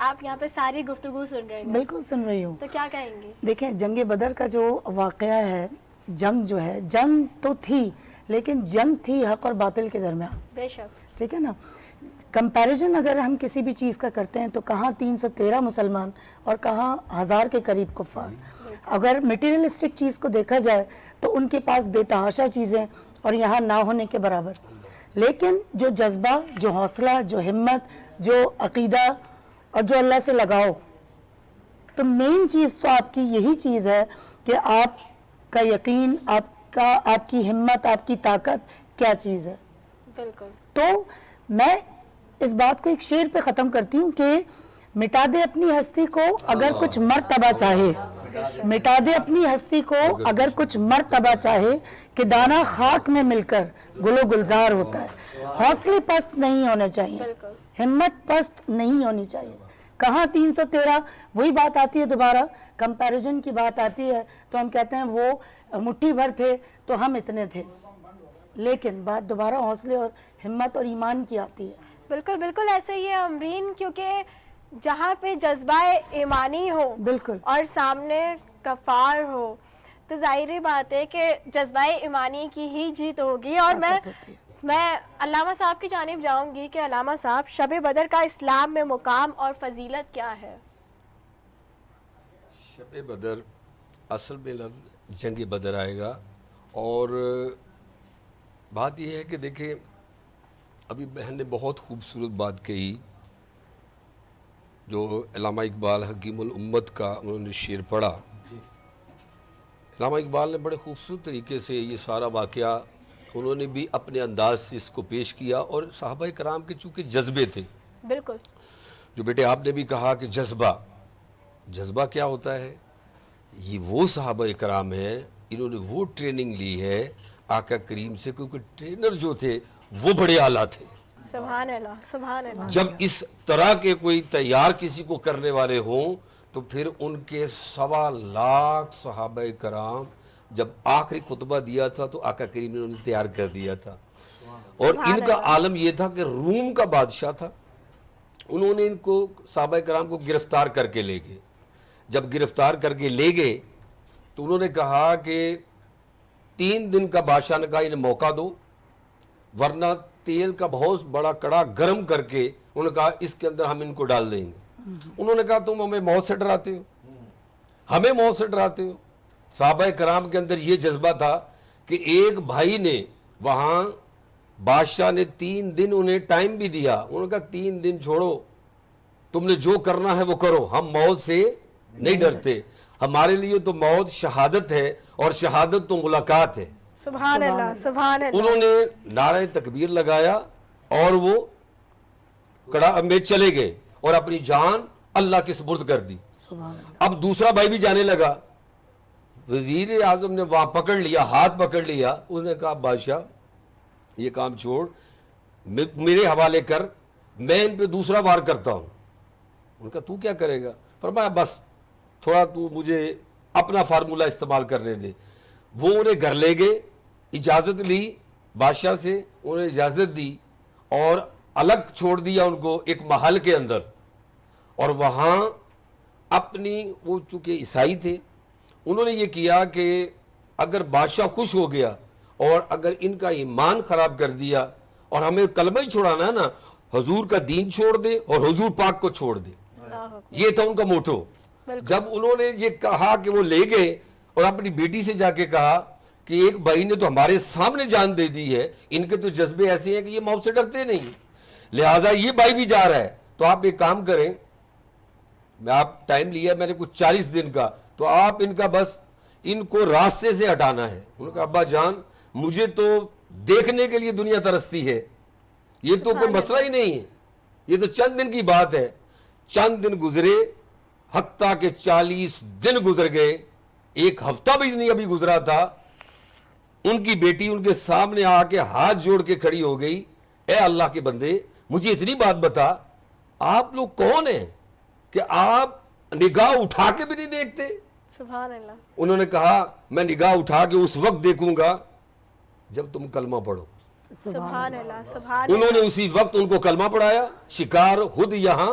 آپ یہاں پہ ساری گفتگو سن رہے ہیں، بالکل سن رہی ہوں. تو کیا کہیں گے؟ دیکھیں جنگ بدر کا جو واقعہ ہے، جنگ جو ہے، جنگ تو تھی لیکن جنگ تھی حق اور باطل کے درمیان. بے شک. ٹھیک ہے نا. کمپیریزن اگر ہم کسی بھی چیز کا کرتے ہیں تو کہاں 313 مسلمان اور کہاں 1000 کے قریب کفار. اگر میٹیریلسٹک چیز کو دیکھا جائے تو ان کے پاس بے تحاشا چیزیں اور یہاں نہ ہونے کے برابر. لیکن جو جذبہ، جو حوصلہ، جو ہمت، جو عقیدہ اور جو اللہ سے لگاؤ، تو مین چیز تو آپ کی یہی چیز ہے کہ آپ کا یقین، آپ کی ہمت، آپ کی طاقت کیا چیز ہے. بالکل. تو میں اس بات کو ایک شعر پہ ختم کرتی ہوں کہ مٹا دے اپنی ہستی کو اگر کچھ مرتبہ چاہے، مٹا دے اپنی ہستی کو اگر کچھ مرتبہ چاہے، کہ دانہ خاک میں مل کر گل و گلزار ہوتا ہے. حوصلے پست نہیں ہونے چاہیے، ہمت پست نہیں ہونی چاہیے. کہاں 313، وہی بات آتی ہے دوبارہ، کمپیریزن کی بات آتی ہے تو ہم کہتے ہیں وہ مٹھی بھر تھے تو ہم اتنے تھے. لیکن بات دوبارہ حوصلے اور ہمت اور ایمان کی آتی ہے. بالکل بالکل ایسے ہی ہے امرین، کیونکہ جہاں پہ جذبہ ایمانی ہو بالکل اور سامنے کفار ہو تو ظاہری بات ہے کہ جذبہ ایمانی کی ہی جیت ہوگی. اور میں علامہ صاحب کی جانب جاؤں گی کہ علامہ صاحب، شب بدر کا اسلام میں مقام اور فضیلت کیا ہے؟ شب بدر اصل میں لفظ جنگ بدر آئے گا. اور بات یہ ہے کہ دیکھیں ابھی بہن نے بہت خوبصورت بات کہی، جو علامہ اقبال حکیم الامت کا انہوں نے شعر پڑھا. علامہ اقبال نے بڑے خوبصورت طریقے سے یہ سارا واقعہ انہوں نے بھی اپنے انداز سے اس کو پیش کیا. اور صحابہ کرام کے چونکہ جذبے تھے، بالکل جو بیٹے آپ نے بھی کہا کہ جذبہ کیا ہوتا ہے، یہ وہ صحابہ کرام ہیں انہوں نے وہ ٹریننگ لی ہے آقا کریم سے، کیونکہ ٹرینر جو تھے وہ بڑے اعلیٰ تھے. سبحان اللہ، سبحان اللہ. جب اس طرح کے کوئی تیار کسی کو کرنے والے ہوں تو پھر ان کے 1.25 لاکھ صحابہ کرام جب آخری خطبہ دیا تھا تو آقا کریم نے انہیں تیار کر دیا تھا. اور ان کا عالم یہ تھا کہ روم کا بادشاہ تھا، انہوں نے ان کو صحابہ کرام کو گرفتار کر کے لے گئے. جب گرفتار کر کے لے گئے تو انہوں نے کہا کہ 3 دن کا بادشاہ نے کہا انہیں موقع دو، ورنہ تیل کا بہت بڑا کڑا گرم کر کے انہوں نے کہا اس کے اندر ہم ان کو ڈال دیں گے. انہوں نے کہا تم ہمیں موت سے ڈراتے ہو، ہمیں موت سے ڈراتے ہو. صحابہ کرام کے اندر یہ جذبہ تھا کہ ایک بھائی نے وہاں بادشاہ نے 3 دن انہیں ٹائم بھی دیا. انہوں نے کہا 3 دن چھوڑو، تم نے جو کرنا ہے وہ کرو، ہم موت سے نہیں ڈرتے. ہمارے لیے تو موت شہادت ہے اور شہادت تو ملاقات ہے. سبحان اللہ، سبحان اللہ. انہوں نے نعرہ تکبیر لگایا اور وہ کڑا میں چلے گئے اور اپنی جان اللہ کے سپرد کر دی. اب دوسرا بھائی بھی جانے لگا، وزیر اعظم نے وہاں پکڑ لیا، ہاتھ پکڑ لیا. اس نے کہا بادشاہ یہ کام چھوڑ، میرے حوالے کر، میں ان پہ دوسرا وار کرتا ہوں. ان کا تو کیا کرے گا؟ فرمایا بس تھوڑا تو مجھے اپنا فارمولہ استعمال کرنے دے. وہ انہیں گھر لے گئے، اجازت لی بادشاہ سے، انہیں اجازت دی اور الگ چھوڑ دیا ان کو ایک محل کے اندر. اور وہاں اپنی، وہ چونکہ عیسائی تھے، انہوں نے یہ کیا کہ اگر بادشاہ خوش ہو گیا اور اگر ان کا ایمان خراب کر دیا اور ہمیں کلمہ ہی چھوڑانا ہے نا، حضور کا دین چھوڑ دے اور حضور پاک کو چھوڑ دے. یہ تھا ان کا موٹو. جب انہوں نے یہ کہا کہ وہ لے گئے اور اپنی بیٹی سے جا کے کہا کہ ایک بھائی نے تو ہمارے سامنے جان دے دی ہے، ان کے تو جذبے ایسے ہیں کہ یہ موت سے ڈرتے نہیں، لہٰذا یہ بھائی بھی جا رہا ہے، تو آپ ایک کام کریں، میں آپ ٹائم لیا میں نے کچھ 40 دن کا، تو آپ ان کا بس ان کو راستے سے ہٹانا ہے. انہوں نے کہا ابا جان مجھے تو دیکھنے کے لیے دنیا ترستی ہے، یہ تو کوئی مسئلہ ہی نہیں ہے، یہ تو چند دن کی بات ہے. چند دن گزرے، حتیٰ کہ 40 دن گزر گئے، 1 ہفتہ بھی نہیں ابھی گزرا تھا. ان کی بیٹی ان کے سامنے آ کے ہاتھ جوڑ کے کھڑی ہو گئی، اے اللہ کے بندے مجھے اتنی بات بتا، آپ لوگ کون ہیں کہ آپ نگاہ اٹھا کے بھی نہیں دیکھتے؟ سبحان اللہ. انہوں نے کہا میں نگاہ اٹھا کے اس وقت دیکھوں گا جب تم کلمہ پڑھو. سبحان اللہ، سبحان اللہ. انہوں نے اسی وقت ان کو کلمہ پڑھایا. شکار خود یہاں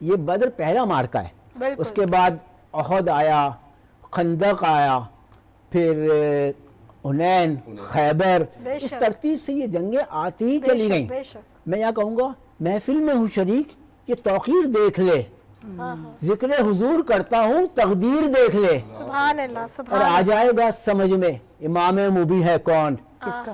یہ بدر پہلا مارکا ہے. بالکل. اس کے بعد احد آیا, خندق آیا, پھر حنین, خیبر, بے اس شک. ترتیب سے یہ جنگیں آتی ہی چلی گئیں. بے شک. میں یہاں کہوں گا محفل میں ہوں شریک, یہ توقیر دیکھ لے, ذکر حضور کرتا ہوں تقدیر دیکھ لے, سبحان اللہ اور سبحان آ جائے گا سمجھ میں امام مبی ہے کون,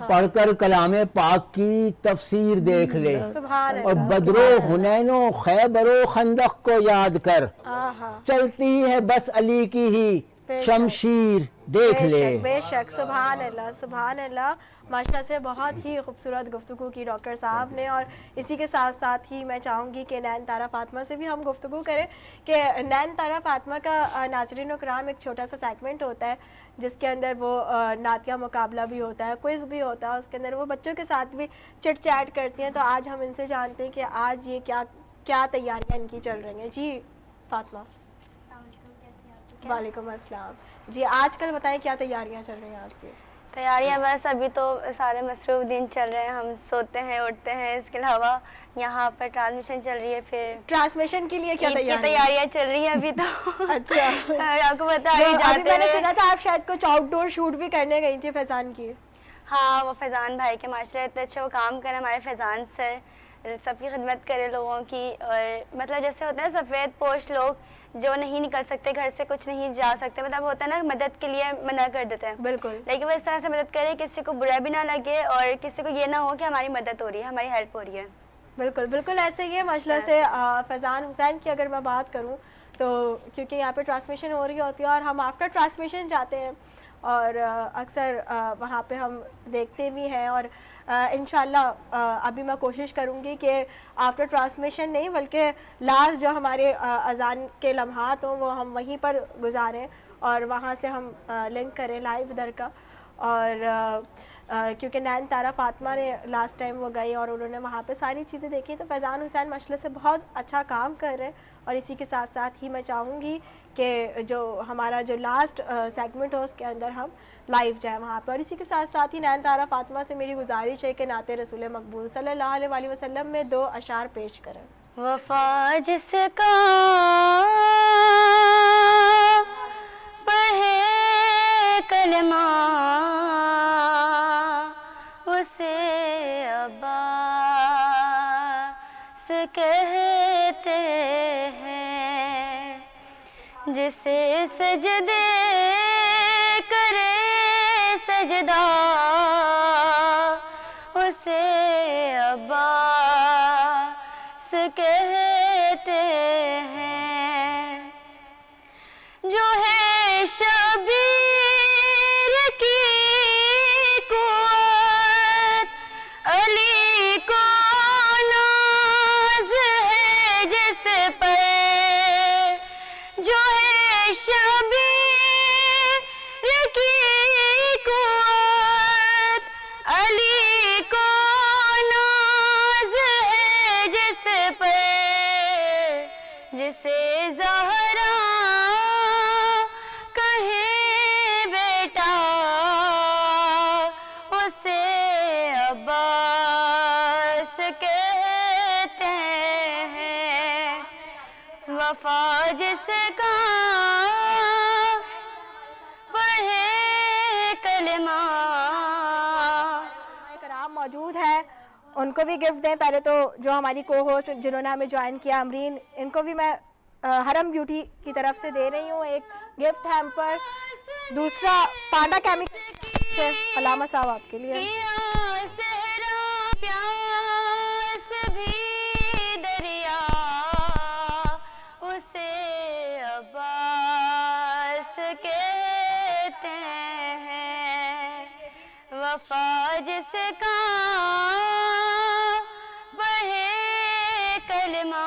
پڑھ کر کلام پاک کی تفسیر دیکھ لے, سبحان اور اللہ. بدر و حنین و خیبر و خندق کو یاد کر, آہا. چلتی ہے بس علی کی ہی بے شک. شمشیر دیکھ بے لے. شک بے شک. سبحان اللہ سبحان اللہ. ماشاءاللہ سے بہت ہی خوبصورت گفتگو کی ڈاکٹر صاحب نے, اور اسی کے ساتھ ساتھ ہی میں چاہوں گی کہ نین طارا فاطمہ سے بھی ہم گفتگو کریں کہ نین طارا فاطمہ کا ناظرین و کرام ایک چھوٹا سا سیگمنٹ ہوتا ہے جس کے اندر وہ نعتیہ مقابلہ بھی ہوتا ہے, کوئز بھی ہوتا ہے, اس کے اندر وہ بچوں کے ساتھ بھی چٹ چیٹ کرتی ہیں. تو آج ہم ان سے جانتے ہیں کہ آج یہ کیا تیاریاں ان کی چل رہی ہیں. جی فاطمہ. وعلیکم السلام. جی آج کل بتائیں کیا تیاریاں چل رہی ہیں آپ کی؟ تیاریاں بس ابھی تو سارے مصروف دن چل رہے ہیں, ہم سوتے ہیں اٹھتے ہیں, اس کے علاوہ یہاں پر ٹرانسمیشن چل رہی ہے, پھر ٹرانسمیشن کے لیے کیا عید کی تیاریاں؟ تیاریاں چل رہی ہیں ابھی تو. اچھا. آپ کو پتا ہے ابھی جاتے میں نے ہوئے. سنا تھا آپ شاید کچھ آؤٹ ڈور شوٹ بھی کرنے گئی تھی فیضان کی. ہاں وہ فیضان بھائی کے ماشاءاللہ اتنے اچھے وہ کام کریں, ہمارے فیضان سر سب کی خدمت کرے لوگوں کی, اور مطلب جیسے ہوتا ہے سفید پوش لوگ جو نہیں نکل سکتے گھر سے, کچھ نہیں جا سکتے, مطلب ہوتا ہے نا مدد کے لیے منع کر دیتے ہیں, بالکل. لیکن وہ اس طرح سے مدد کرے کسی کو برا بھی نہ لگے اور کسی کو یہ نہ ہو کہ ہماری مدد ہو رہی ہے, ہماری ہیلپ ہو رہی ہے. بالکل بالکل ایسے ہی ہے ماشاءاللہ سے. فیضان حسین کی اگر میں بات کروں تو کیونکہ یہاں پہ ٹرانسمیشن ہو رہی ہوتی ہے اور ہم آفٹر ٹرانسمیشن جاتے ہیں, اور اکثر وہاں پہ ہم دیکھتے بھی ہیں, اور انشاءاللہ ابھی میں کوشش کروں گی کہ آفٹر ٹرانسمیشن نہیں بلکہ لاسٹ جو ہمارے اذان کے لمحات ہوں وہ ہم وہیں پر گزاریں اور وہاں سے ہم لنک کریں لائیو ادھر کا. اور کیونکہ نین طارا فاطمہ نے لاسٹ ٹائم وہ گئی اور انہوں نے وہاں پہ ساری چیزیں دیکھی, تو فیضان حسین ماشاءاللہ سے بہت اچھا کام کر رہے ہیں. اور اسی کے ساتھ ساتھ ہی میں چاہوں گی کہ جو ہمارا جو لاسٹ سیگمنٹ ہو اس کے اندر ہم لائیو جائیں وہاں پہ. اور اسی کے ساتھ ساتھ ہی نین طارا فاطمہ سے میری گزارش ہے کہ نعت رسول مقبول صلی اللہ علیہ وآلہ وسلم میں 2 اشعار پیش کریں. وفا جس کا پڑھے کلمہ اسے عباس کہتے ہیں, جسے سجدے کرے سجدہ اسے عباس کہتے ہیں, جو ہے شبیر کی قوت علی کو ناز ہے جس پر, جو ہے شبیر کی قوت علی کو ناز ہے جس پر, جسے زہرا کہے بیٹا اسے عباس کہتے ہیں. وفا جس کا پڑھے کلمہ. کرام موجود ہیں, ان کو بھی گفٹ دیں. پہلے تو جو ہماری کو ہوسٹ جنہوں نے ہمیں جوائن کیا امرین, ان کو بھی میں حرم بیوٹی کی طرف سے دے رہی ہوں ایک گفٹ ہیمپر. دوسرا پانڈا کیمیکل سے علامہ صاحب آپ کے لیے. پیاس بھی دریا اسے عباس کہتے ہیں. وفا جس کا پڑھے کلمہ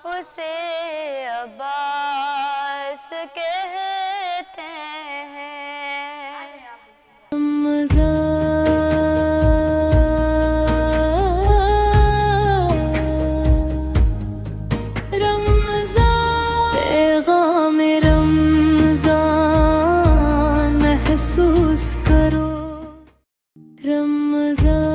اسے عباس کہتے ہیں. پیغام رمضان محسوس کرو, رمضان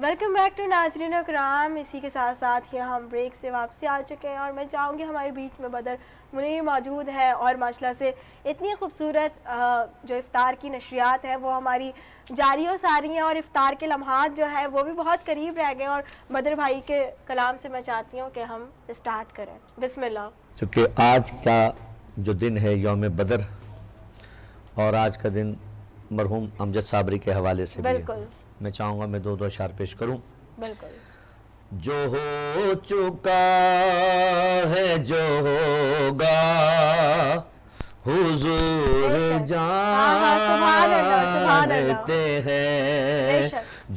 ویلکم بیک ٹو ناظرین اکرام. اسی کے ساتھ ساتھ ہی ہم بریک سے واپسی آ چکے ہیں اور میں چاہوں گی ہمارے بیچ میں بدر منیر موجود ہے اور ماشاءاللہ سے اتنی خوبصورت جو افطار کی نشریات ہیں وہ ہماری جاری و ساری ہیں اور افطار کے لمحات جو ہے وہ بھی بہت قریب رہ گئے. اور بدر بھائی کے کلام سے میں چاہتی ہوں کہ ہم اسٹارٹ کریں. بسم اللہ. چونکہ آج کا جو دن ہے یوم بدر اور آج کا دن مرحوم امجد صابری کے حوالے سے بھی ہے. بالکل. میں چاہوں گا میں دو اشعار پیش کروں. بالکل. جو ہو چکا ہے جو ہوگا حضور جانتے ہیں.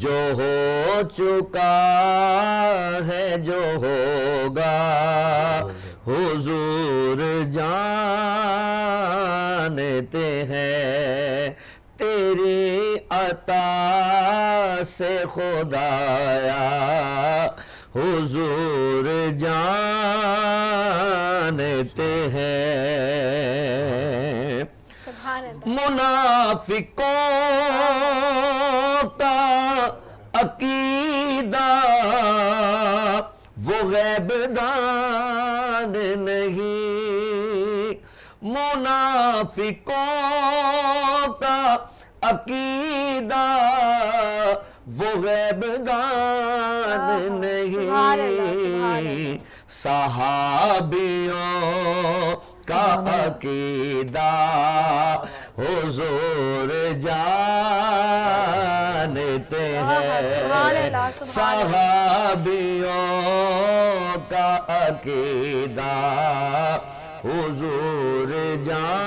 جو ہو چکا ہے جو ہوگا حضور جانتے ہیں. تیری عطا سے خدایا حضور جانتے ہیں. منافقوں کا عقیدہ وہ غیب دان نہیں. منافقوں کا عقیدہ وہ غیب دان نہیں. صحابیوں کا عقیدہ حضور جانتے ہیں. صحابیوں کا عقیدہ حضور جانتے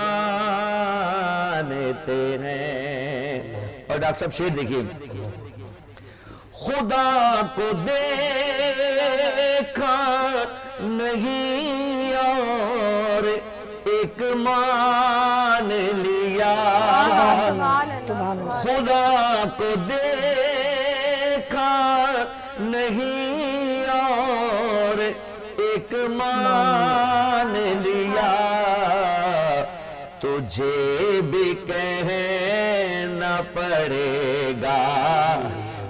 ہیں. اور ڈاکٹر صاحب شعر دیکھیے. خدا کو دیکھا نہیں اور ایک مان لیا. خدا کو دیکھا نہیں اور ایک مان لیا. تجھے بھی کہنا پڑے گا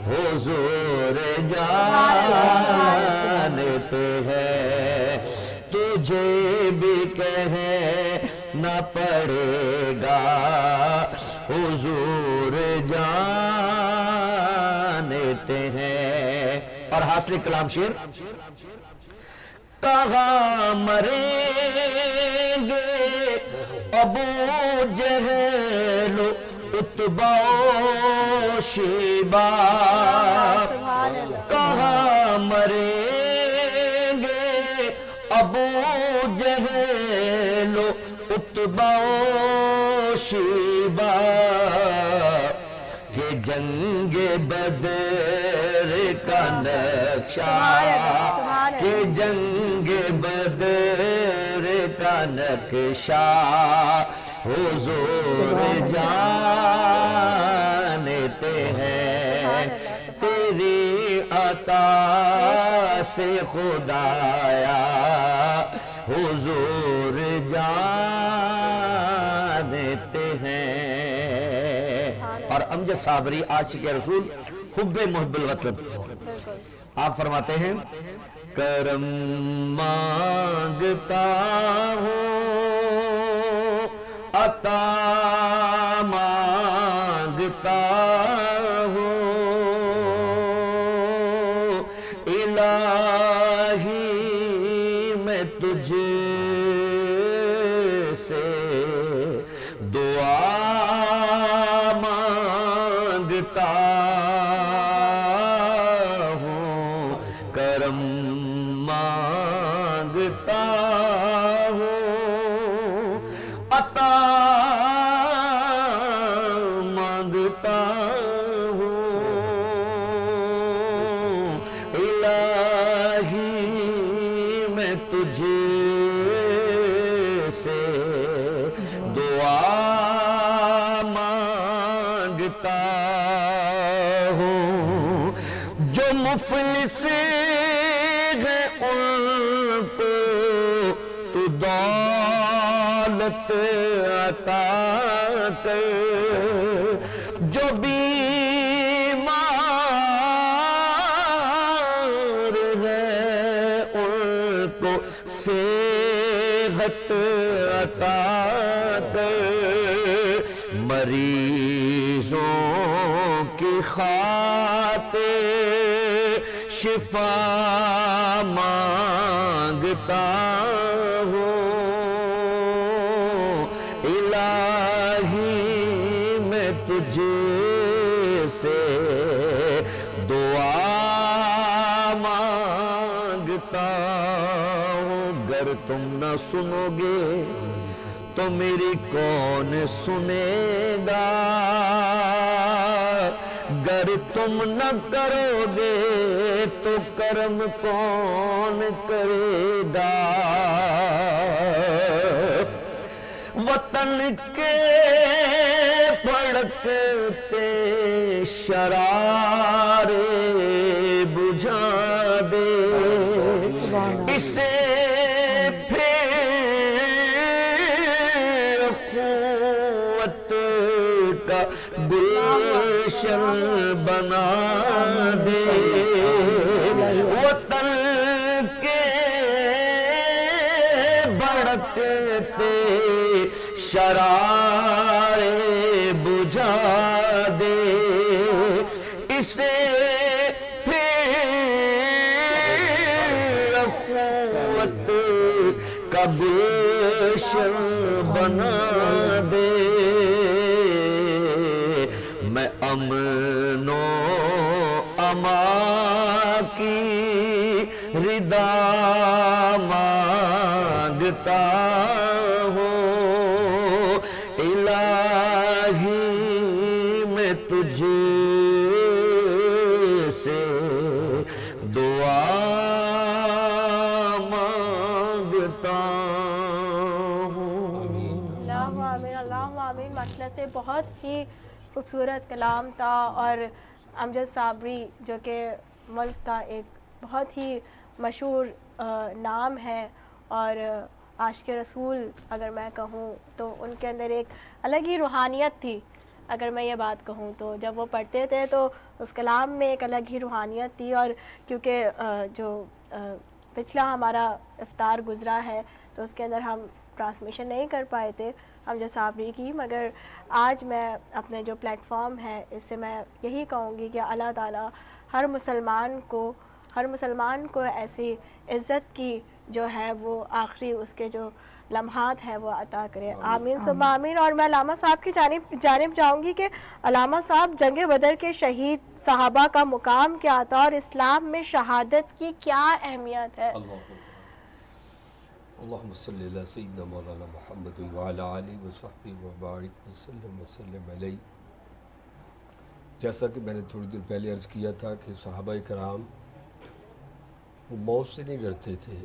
حضور جانتے ہیں. تجھے بھی کہنا پڑے گا حضور جانتے ہیں. اور حاصل کلام شعر. کہاں مریں گے ابو جہل اتبا و شیبا. کہاں مریں گے ابو جہل اتبا و شیبا. کہ جنگ بدر کا نقشہ کہ جنگ بدر کا نقشہ حضور جانتے ہیں. تیری عطا سے خدایا حضور جانتے ہیں. اور امجد صابری عاشق رسول حب محب الوطن آپ فرماتے ہیں کرم مانگتا ہوں عطا مانگتا ہوں الہی میں تجھ سے دعا مانگتا ہوں کرم مانگتا ہوں عطا مانگتا ہوں الہی میں تجھ سے دعا مانگتا ہوں. جو مفلس ہے ان کو تو دولت عطا کر. جو بیمار کو صحت عطا کر، مریضوں کی خاطر شفا مانگتا ہوں، الہی میں تجھ سے دعا مانگتا ہوں، گر تم نہ سنو گے تو میری کون سنے گا، گر تم نہ کرو گے تو کرم کون کرے گا، وطن کے پھڑکتے شرارے بجھا دے، اسے گلشن بنا دے، وطن کے بھڑکتے شرارے بجھا دے، اسے پھر اخوت کا گلشن بنا دے، میں امن و امان کی رضا مانگتا ہوں، الہی میں تجھ سے دعا مانگتا ہوں۔ اللہ آمین، اللہ آمین۔ ماشاءاللہ سے بہت ہی خوبصورت کلام تھا، اور امجد صابری جو کہ ملک کا ایک بہت ہی مشہور نام ہے، اور عاشق رسول اگر میں کہوں تو ان کے اندر ایک الگ ہی روحانیت تھی، اگر میں یہ بات کہوں تو جب وہ پڑھتے تھے تو اس کلام میں ایک الگ ہی روحانیت تھی، اور کیونکہ جو پچھلا ہمارا افطار گزرا ہے تو اس کے اندر ہم ٹرانسمیشن نہیں کر پائے تھے امجد صابری کی، مگر آج میں اپنے جو پلیٹ فارم ہے اس سے میں یہی کہوں گی کہ اللہ تعالیٰ ہر مسلمان کو ایسی عزت کی جو ہے وہ آخری اس کے جو لمحات ہیں وہ عطا کرے، آمین ثم آمین۔ اور میں علامہ صاحب کی جانب جاؤں گی کہ علامہ صاحب جنگ بدر کے شہید صحابہ کا مقام کیا تھا اور اسلام میں شہادت کی کیا اہمیت ہے؟ اللہم صلی اللہ سیدنا مولانا محمد وعلی آلہ وصحبہ وبارک وسلم علیہ۔ جیسا کہ میں نے تھوڑی دیر پہلے عرض کیا تھا کہ صحابہ کرام وہ موت سے نہیں ڈرتے تھے،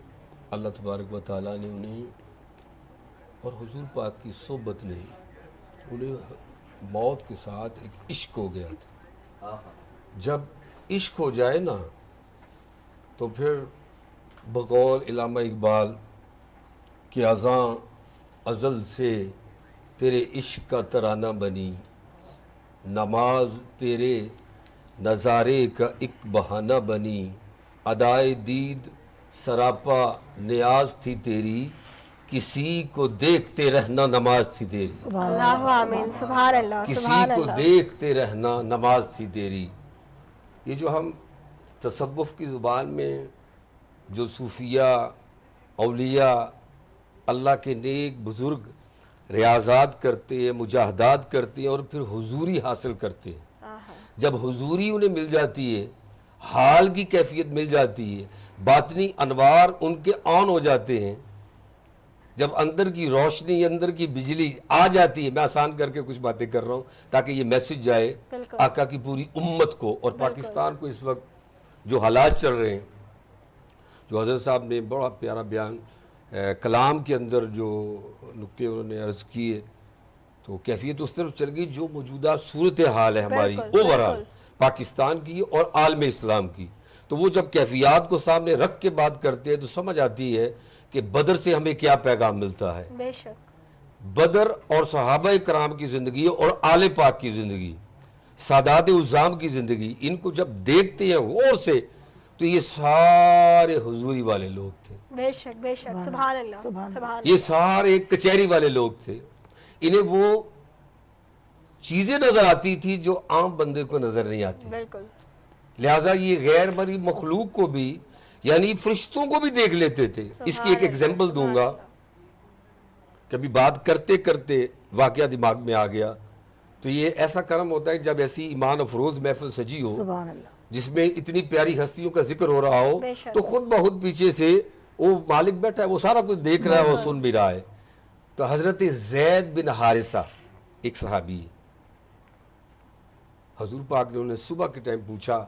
اللہ تبارک و تعالیٰ نے انہیں اور حضور پاک کی صحبت نے انہیں موت کے ساتھ ایک عشق ہو گیا تھا۔ جب عشق ہو جائے نا تو پھر بقول علامہ اقبال کہ اذاں ازل سے تیرے عشق کا ترانہ بنی، نماز تیرے نظارے کا ایک بہانہ بنی، ادائے دید سراپا نیاز تھی تیری، کسی کو دیکھتے رہنا نماز تھی تیری، اللہ آمین، سبحان اللہ، کسی کو دیکھتے رہنا نماز تھی تیری۔ یہ جو ہم تصوف کی زبان میں جو صوفیہ اولیاء اللہ کے نیک بزرگ ریاضات کرتے ہیں، مجاہدات کرتے ہیں اور پھر حضوری حاصل کرتے ہیں، جب حضوری انہیں مل جاتی ہے، حال کی کیفیت مل جاتی ہے، باطنی انوار ان کے آن ہو جاتے ہیں، جب اندر کی روشنی اندر کی بجلی آ جاتی ہے، میں آسان کر کے کچھ باتیں کر رہا ہوں تاکہ یہ میسج جائے آقا کی پوری امت کو اور پاکستان کو۔ اس وقت جو حالات چل رہے ہیں، جو حضرت صاحب نے بڑا پیارا بیان کلام کے اندر جو نکتے انہوں نے عرض کیے، تو کیفیت اس طرف چل گئی جو موجودہ صورتحال ہے ہماری اوورال پاکستان کی اور عالم اسلام کی، تو وہ جب کیفیات کو سامنے رکھ کے بات کرتے ہیں تو سمجھ آتی ہے کہ بدر سے ہمیں کیا پیغام ملتا ہے۔ بے شک بدر اور صحابہ کرام کی زندگی اور آل پاک کی زندگی، سادات عظام کی زندگی، ان کو جب دیکھتے ہیں غور سے تو یہ سارے حضوری والے لوگ تھے، بے شک سبحان اللہ سبحان یہ سارے کچہری والے لوگ تھے. انہیں وہ چیزیں نظر آتی تھی جو عام بندے کو نظر نہیں آتی. بالکل. لہٰذا یہ غیر مرئی مخلوق کو بھی یعنی فرشتوں کو بھی دیکھ لیتے تھے. اس کی ایک ایگزامپل دوں گا. کبھی بات کرتے کرتے واقعہ دماغ میں آ گیا تو یہ ایسا کرم ہوتا ہے جب ایسی ایمان افروز محفل سجی ہو جس میں اتنی پیاری ہستیوں کا ذکر ہو رہا ہو تو خود بخود پیچھے سے وہ مالک بیٹھا ہے، وہ سارا کچھ دیکھ رہا ہے، وہ سن بھی رہا ہے. تو حضرت زید بن حارثہ ایک صحابی ہے، حضور پاک نے انہیں صبح کے ٹائم پوچھا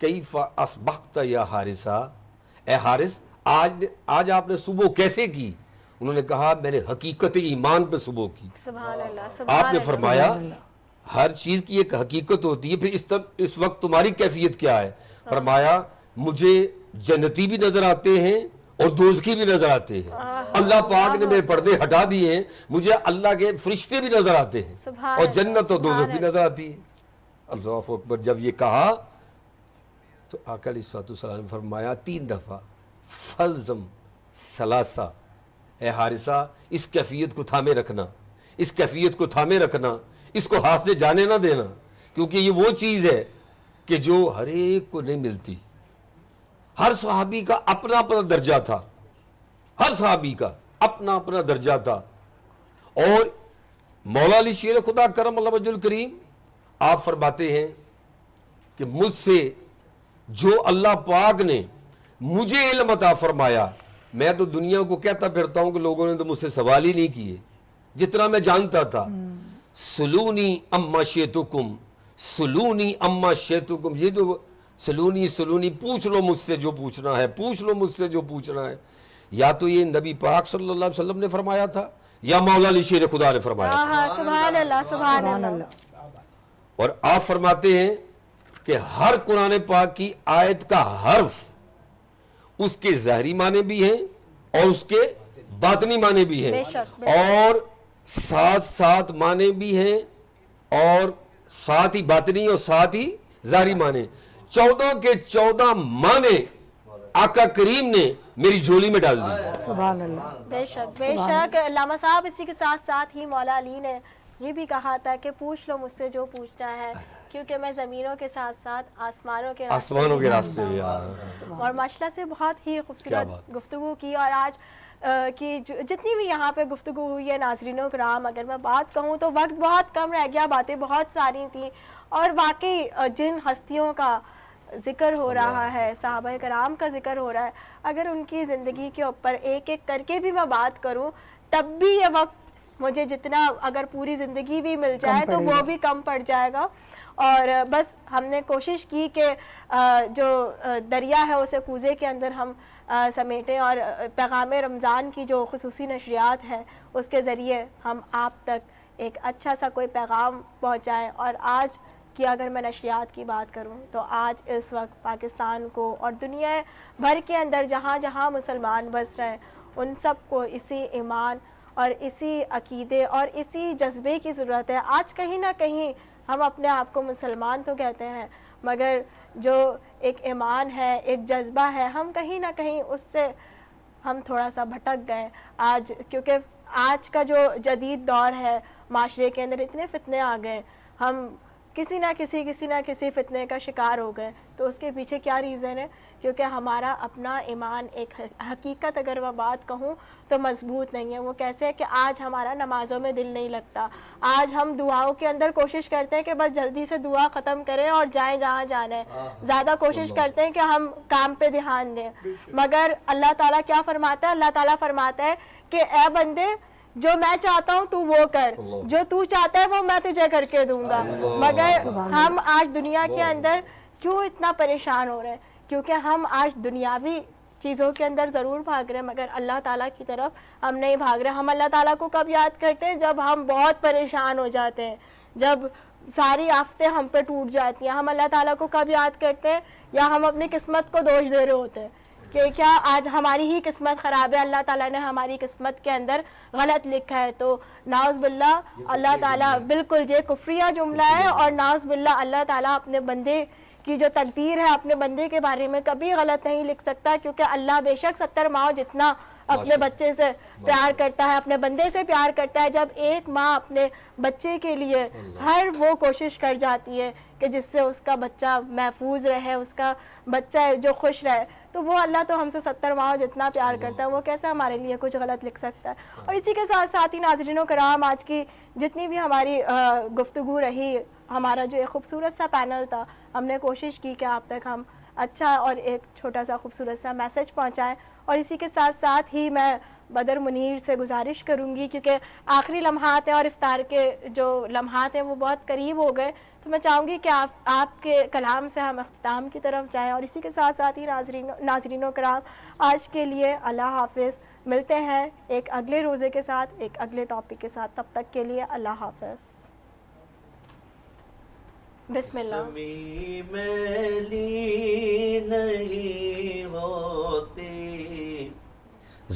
کیف اصبحت یا حارثہ، اے حارث آج آپ نے صبح کیسے کی؟ انہوں نے کہا میں نے حقیقت ایمان پہ صبح کی. سبحان اللہ. آپ نے فرمایا ہر چیز کی ایک حقیقت ہوتی ہے، پھر اس وقت تمہاری کیفیت کیا ہے؟ فرمایا مجھے جنتی بھی نظر آتے ہیں اور دوزخی بھی نظر آتے ہیں. اللہ پاک نے میرے پردے ہٹا دیے ہیں، مجھے اللہ کے فرشتے بھی نظر آتے ہیں اور جنت اور دوزخ بھی نظر آتی ہے. اللہ اکبر. جب یہ کہا تو آقا علیہ السلام نے فرمایا 3 دفعہ فلزم ثلاثہ، اے حارثہ اس کیفیت کو تھامے رکھنا، اس کیفیت کو تھامے رکھنا، اس کو ہاتھ سے جانے نہ دینا، کیونکہ یہ وہ چیز ہے کہ جو ہر ایک کو نہیں ملتی. ہر صحابی کا اپنا اپنا درجہ تھا، ہر صحابی کا اپنا اپنا درجہ تھا. اور مولا علی شیر خدا کرم اللہ وجہ الکریم آپ فرماتے ہیں کہ مجھ سے جو اللہ پاک نے مجھے علم عطا فرمایا، میں تو دنیا کو کہتا پھرتا ہوں کہ لوگوں نے تو مجھ سے سوال ہی نہیں کیے، جتنا میں جانتا تھا. سلونی اما شیتکم، سلونی اما شیتکم، یہ جو سلونی پوچھ لو مجھ سے جو پوچھنا ہے، پوچھ لو مجھ سے جو پوچھنا ہے. یا تو یہ نبی پاک صلی اللہ علیہ وسلم نے فرمایا تھا یا مولا علی شیر خدا نے فرمایا تھا. سبحان اللہ سبحان اللہ. اور آپ فرماتے ہیں کہ ہر قرآن پاک کی آیت کا حرف اس کے ظاہری معنی بھی ہیں اور اس کے باطنی معنی بھی ہیں، اور ساتھ معنی بھی ہیں، اور ساتھ ہی باطنی اور ساتھ ہی ظاہری معنی. 14 کے 14 معنی آقا کریم نے میری جھولی میں ڈال دی. سبحان اللہ. بے شک. علامہ صاحب اسی کے ساتھ ساتھ ہی مولا علی نے یہ بھی کہا تھا کہ پوچھ لو مجھ سے جو پوچھنا ہے، کیونکہ میں زمینوں کے ساتھ ساتھ آسمانوں کے راستے بھی. اور ماشاءاللہ سے بہت ہی خوبصورت گفتگو کی. اور آج کی جتنی بھی یہاں پہ گفتگو ہوئی ہے ناظرینوں کرام، اگر میں بات کہوں تو وقت بہت کم رہ گیا، باتیں بہت ساری تھیں. اور واقعی جن ہستیوں کا ذکر ہو رہا ہے، صحابہ کرام کا ذکر ہو رہا ہے، اگر ان کی زندگی کے اوپر ایک ایک کر کے بھی میں بات کروں تب بھی یہ وقت مجھے جتنا اگر پوری زندگی بھی مل جائے تو وہ بھی کم پڑ جائے گا. اور بس ہم نے کوشش کی کہ جو دریا ہے اسے کوزے کے اندر ہم سمیٹیں، اور پیغام رمضان کی جو خصوصی نشریات ہے اس کے ذریعے ہم آپ تک ایک اچھا سا کوئی پیغام پہنچائیں. اور آج کی اگر میں نشریات کی بات کروں تو آج اس وقت پاکستان کو اور دنیا بھر کے اندر جہاں جہاں مسلمان بس رہے ہیں ان سب کو اسی ایمان اور اسی عقیدے اور اسی جذبے کی ضرورت ہے. آج کہیں نہ کہیں ہم اپنے آپ کو مسلمان تو کہتے ہیں مگر جو ایک ایمان ہے، ایک جذبہ ہے، ہم کہیں نہ کہیں اس سے ہم تھوڑا سا بھٹک گئے آج. کیونکہ آج کا جو جدید دور ہے معاشرے کے اندر اتنے فتنے آ گئے، ہم کسی نہ کسی فتنے کا شکار ہو گئے. تو اس کے پیچھے کیا ریزن ہے؟ کیونکہ ہمارا اپنا ایمان ایک حقیقت اگر میں بات کہوں تو مضبوط نہیں ہے. وہ کیسے ہے کہ آج ہمارا نمازوں میں دل نہیں لگتا، آج ہم دعاؤں کے اندر کوشش کرتے ہیں کہ بس جلدی سے دعا ختم کریں اور جائیں جہاں جانا ہے، زیادہ کوشش کرتے ہیں کہ ہم کام پہ دھیان دیں. مگر اللہ تعالیٰ کیا فرماتا ہے؟ اللہ تعالیٰ فرماتا ہے کہ اے بندے جو میں چاہتا ہوں تو وہ کر، جو تو چاہتا ہے وہ میں تجھے کر کے دوں گا. مگر ہم آج دنیا کے اندر کیوں اتنا پریشان ہو رہے ہیں؟ کیونکہ ہم آج دنیاوی چیزوں کے اندر ضرور بھاگ رہے ہیں مگر اللہ تعالیٰ کی طرف ہم نہیں بھاگ رہے. ہم اللہ تعالیٰ کو کب یاد کرتے ہیں؟ جب ہم بہت پریشان ہو جاتے ہیں، جب ساری آفتیں ہم پہ ٹوٹ جاتی ہیں. ہم اللہ تعالیٰ کو کب یاد کرتے ہیں؟ یا ہم اپنی قسمت کو دوش دے رہے ہوتے ہیں کہ کیا آج ہماری ہی قسمت خراب ہے، اللہ تعالیٰ نے ہماری قسمت کے اندر غلط لکھا ہے. تو ناؤز باللہ اللہ تعالیٰ بالکل یہ کفریہ جملہ ہے، اور ناؤز باللہ اللہ تعالیٰ اپنے بندے کی جو تقدیر ہے اپنے بندے کے بارے میں کبھی غلط نہیں لکھ سکتا، کیونکہ اللہ بے شک 70 ماؤں جتنا اپنے بچے سے پیار کرتا ہے، اپنے بندے سے پیار کرتا ہے. جب ایک ماں اپنے بچے کے لیے ہر وہ کوشش کر جاتی ہے کہ جس سے اس کا بچہ محفوظ رہے، اس کا بچہ جو خوش رہے، تو وہ اللہ تو ہم سے 70 ماؤں جتنا پیار کرتا ہے، وہ کیسے ہمارے لیے کچھ غلط لکھ سکتا ہے. اور اسی کے ساتھ ساتھ ہی ناظرین و کرام، آج کی جتنی بھی ہماری گفتگو رہی، ہمارا جو ایک خوبصورت سا پینل تھا، ہم نے کوشش کی کہ آپ تک ہم اچھا اور ایک چھوٹا سا خوبصورت سا میسج پہنچائیں. اور اسی کے ساتھ ساتھ ہی میں بدر منیر سے گزارش کروں گی، کیونکہ آخری لمحات ہیں اور افطار کے جو لمحات ہیں وہ بہت قریب ہو گئے، تو میں چاہوں گی کہ آپ کے کلام سے ہم اختتام کی طرف جائیں. اور اسی کے ساتھ ساتھ ہی ناظرین و کرام، آج کے لیے اللہ حافظ. ملتے ہیں ایک اگلے روزے کے ساتھ، ایک اگلے ٹاپک کے ساتھ. تب تک کے لیے اللہ حافظ. بسم اللہ. میلی نہیں ہوتی،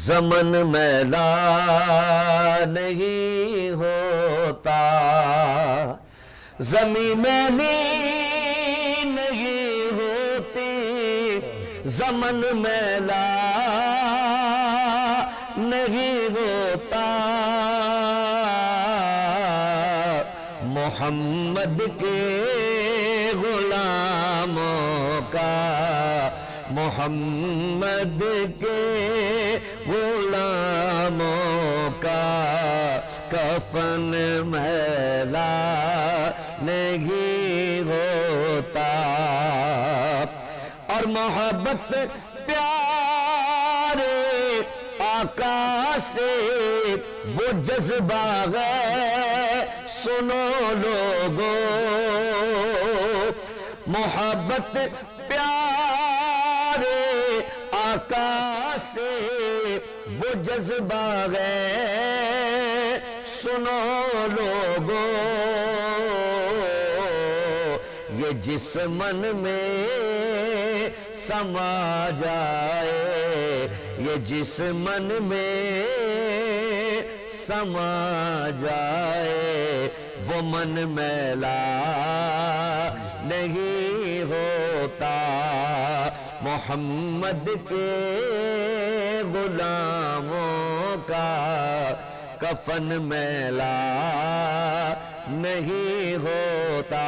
زمن میلا نہیں ہوتا، زمین میلی نہیں ہوتی، زمن میلا نہیں ہوتا. محمد کے غلاموں کا، محمد کے غلاموں کا کفن میلا نہیں ہوتا. اور محبت پیارے آقا سے وہ جذبہ ہے، سنو لوگو. محبت پیارے آقا سے وہ جذبہ ہے، سنو لوگو. یہ جس من میں سما جائے، یہ جس من میں سما جائے، وہ من میلا نہیں ہوتا. محمد کے غلاموں کا کفن میلا نہیں ہوتا.